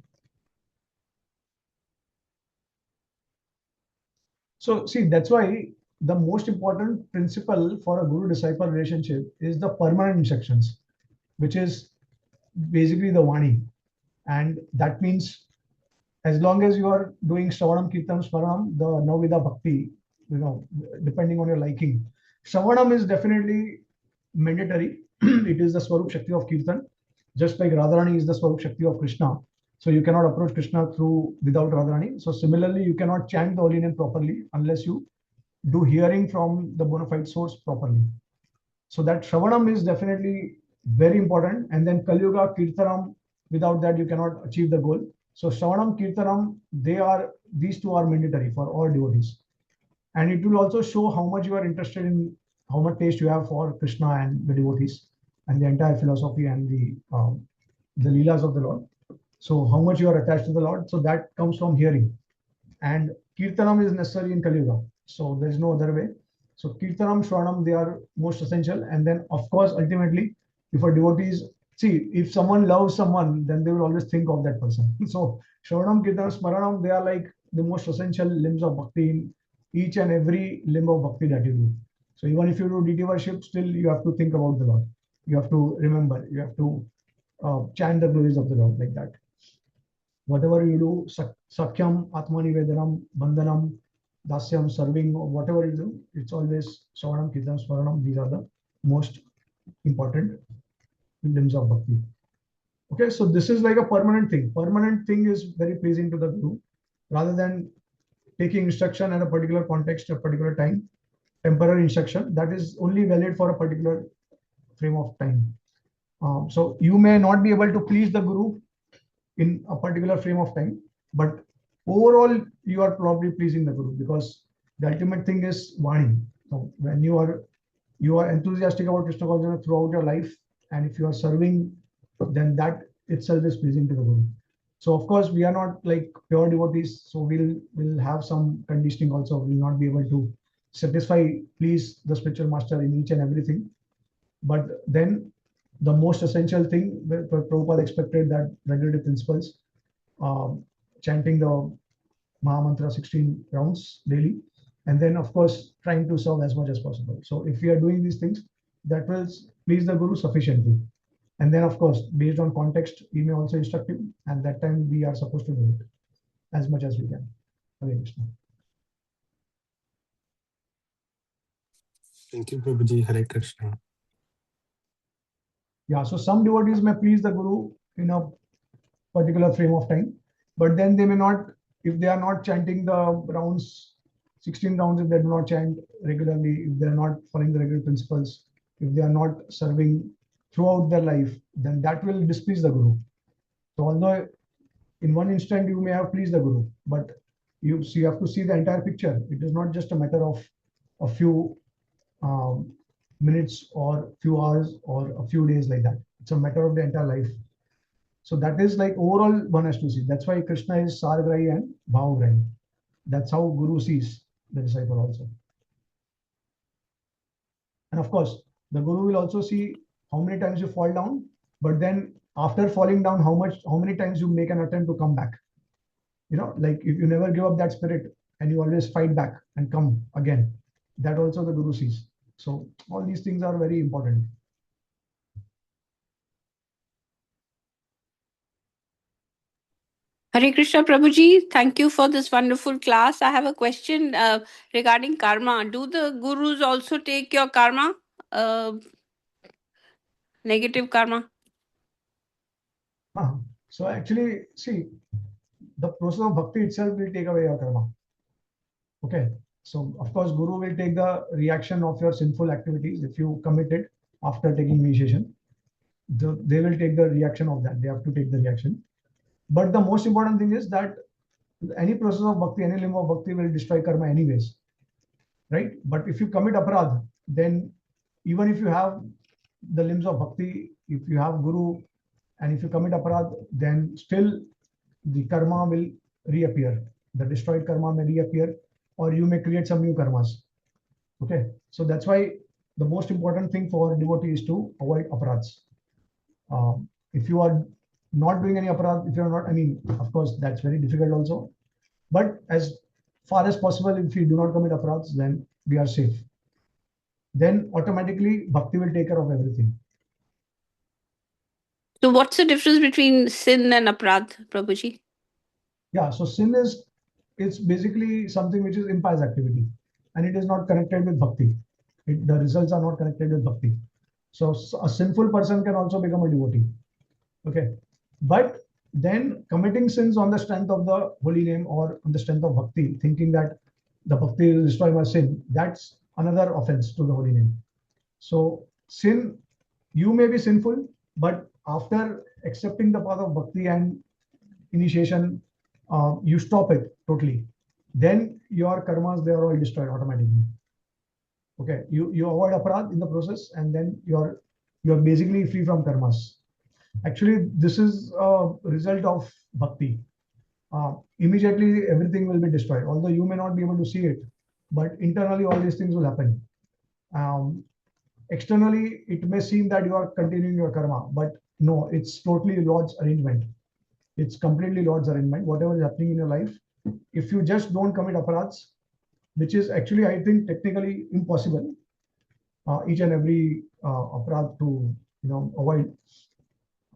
So see, that's why the most important principle for a guru-disciple relationship is the permanent instructions, which is basically the Vani. And that means as long as you are doing Shravanam, Kirtanam, Smaranam, the Navida Bhakti, depending on your liking. Shravanam is definitely mandatory. It is the Swarup Shakti of Kirtan, just like Radharani is the Swarup Shakti of Krishna. So you cannot approach Krishna without Radharani. So similarly, you cannot chant the holy name properly unless you do hearing from the bona fide source properly. So that Shravanam is definitely very important. And then Kali Yuga, Kirtanam, without that you cannot achieve the goal. So Shravanam, Kirtanam, these two are mandatory for all devotees. And it will also show how much you are interested in, how much taste you have for Krishna and the devotees and the entire philosophy and the Leelas of the Lord. So how much you are attached to the Lord. So that comes from hearing. And Kirtanam is necessary in Kali Yuga. So there is no other way. So Kirtanam, Shravanam, they are most essential. And then, of course, ultimately, if a devotee if someone loves someone, then they will always think of that person. So Shravanam, Kirtanam, Smaranam, they are like the most essential limbs of bhakti in each and every limb of bhakti that you do. So even if you do deity worship, still you have to think about the Lord. You have to remember. You have to chant the glories of the Lord, like that. Whatever you do, Sakyam, Atmanivedanam, Bandhanam, Dasyam, serving, whatever you do, it's always Shravanam, Kirtanam, Smaranam. These are the most important limbs of bhakti. Okay, so this is like a permanent thing. Permanent thing is very pleasing to the Guru, rather than taking instruction at a particular context, a particular time, temporary instruction that is only valid for a particular frame of time. So you may not be able to please the Guru in a particular frame of time, but overall you are probably pleasing the Guru, because the ultimate thing is Vani. So when you are enthusiastic about Krishna consciousness throughout your life, and if you are serving, then that itself is pleasing to the Guru. So of course we are not like pure devotees, so we'll have some conditioning also. We'll not be able to please the spiritual master in each and everything. But then the most essential thing, Prabhupada expected that regulative principles, chanting the Mahamantra 16 rounds daily, and then of course trying to serve as much as possible. So if we are doing these things, that will please the Guru sufficiently. And then of course, based on context, we may also instruct him, and that time we are supposed to do it as much as we can. Hare Krishna.
Thank you, Prabhuji. Hare Krishna.
Yeah, so some devotees may please the Guru in a particular frame of time, but then they may not, if they are not chanting the rounds, 16 rounds, if they do not chant regularly, if they are not following the regular principles, if they are not serving throughout their life, then that will displease the Guru. So although in one instant you may have pleased the Guru, but you have to see the entire picture. It is not just a matter of a few minutes or few hours or a few days like that. It's a matter of the entire life. So that is like overall one has to see. That's why Krishna is Sargrahi and Bhavgrahi. That's how Guru sees the disciple also. And of course, the Guru will also see how many times you fall down, but then after falling down, how many times you make an attempt to come back. Like if you never give up that spirit and you always fight back and come again, that also the Guru sees. So all these things are very important.
Hare Krishna Prabhuji, thank you for this wonderful class. I have a question regarding karma. Do the gurus also take your karma? Negative karma?
So actually, see, the process of bhakti itself will take away your karma. Okay. So of course, Guru will take the reaction of your sinful activities if you commit it after taking initiation. They will take the reaction of that. They have to take the reaction. But the most important thing is that any process of bhakti, any limb of bhakti will destroy karma anyways, right? But if you commit aparadh, then even if you have the limbs of bhakti, if you have Guru, and if you commit aparadh, then still the karma will reappear. The destroyed karma may reappear, or you may create some new karmas. Okay, so that's why the most important thing for devotee is to avoid aparadhs. If you are not doing any aparadh, if you're not, of course, that's very difficult also. But as far as possible, if you do not commit aparadhs, then we are safe. Then automatically bhakti will take care of everything.
So what's the difference between sin and aparadh, Prabhuji?
Yeah, so sin it's basically something which is impious activity, and it is not connected with bhakti. The results are not connected with bhakti. So a sinful person can also become a devotee. Okay, but then committing sins on the strength of the holy name or on the strength of bhakti, thinking that the bhakti will destroy my sin, that's another offense to the holy name. So sin, you may be sinful, but after accepting the path of bhakti and initiation, you stop it totally. Then your karmas, they are all destroyed automatically. Okay, you avoid aparadh in the process, and then you're basically free from karmas. Actually, this is a result of bhakti. Immediately everything will be destroyed, although you may not be able to see it, but internally all these things will happen. Externally, it may seem that you are continuing your karma, but no, it's totally Lord's arrangement. It's completely Lord's arrangement. Whatever is happening in your life, if you just don't commit aparadhs, which is actually, I think, technically impossible, each and every aparadh to avoid.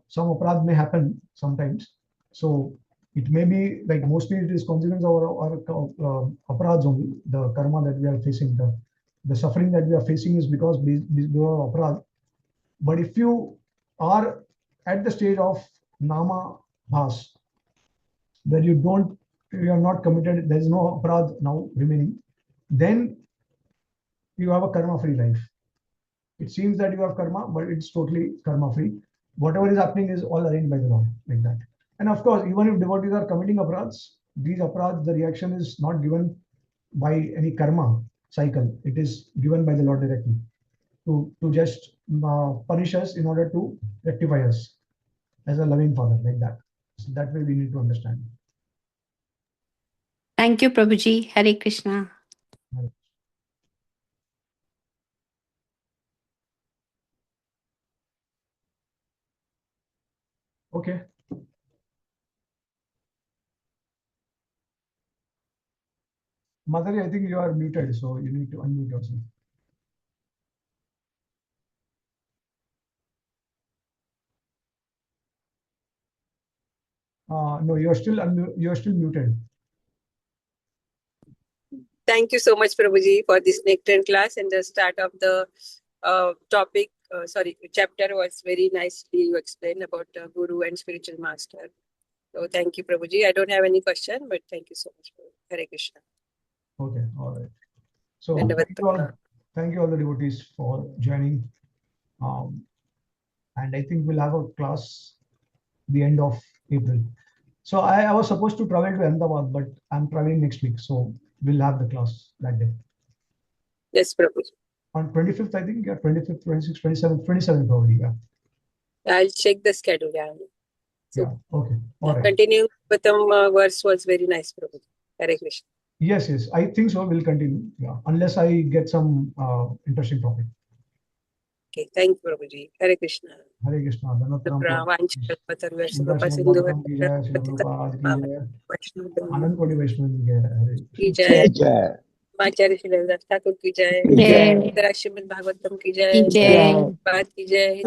Some aparadh may happen sometimes, so it may be like mostly it is consequence of our aparadhs only. The karma that we are facing, the suffering that we are facing is because of aparadh. But if you are at the stage of nama bhas, where you are not committed, there is no aparadh now remaining, then you have a karma free life. It seems that you have karma, but it's totally karma free. whatever is happening is all arranged by the Lord, like that. And of course, even if devotees are committing aparadhs, these aparadhs, the reaction is not given by any karma cycle. It is given by the Lord directly to just punish us in order to rectify us as a loving Father, like that. So that way we need to understand.
Thank you, Prabhuji. Hare Krishna.
Okay. Madhuri, I think you are muted, so you need to unmute yourself. No, you are still muted.
Thank you so much, Prabhuji, for this nectar class, and the start of the topic. Chapter was very nicely you explained about Guru and spiritual master. So thank you, Prabhuji. I don't have any question, but thank you so much. Hare Krishna.
Okay, all right. So
And
thank you all the devotees for joining. And I think we'll have a class the end of April. So I was supposed to travel to Ahmedabad, but I'm traveling next week. So we'll have the class that day.
Yes, Prabhuji.
On 25th, I think, yeah, 25th, 26th, 27th, 27th probably, yeah.
I'll check the schedule. Yeah. So,
yeah, okay. All right.
Continuing with the verse was very nice, Prabhuji. Hare Krishna.
Yes, I think so. We'll continue. Yeah, unless I get some interesting topic.
Okay, thank you, Prabhuji. Hare Krishna.
Hare Krishna. Anand Kodi Vaishnav
की जय, आचार्य श्री रविदास ठाकुर की जय, श्रीमद् भागवतम की जय, बात की जय।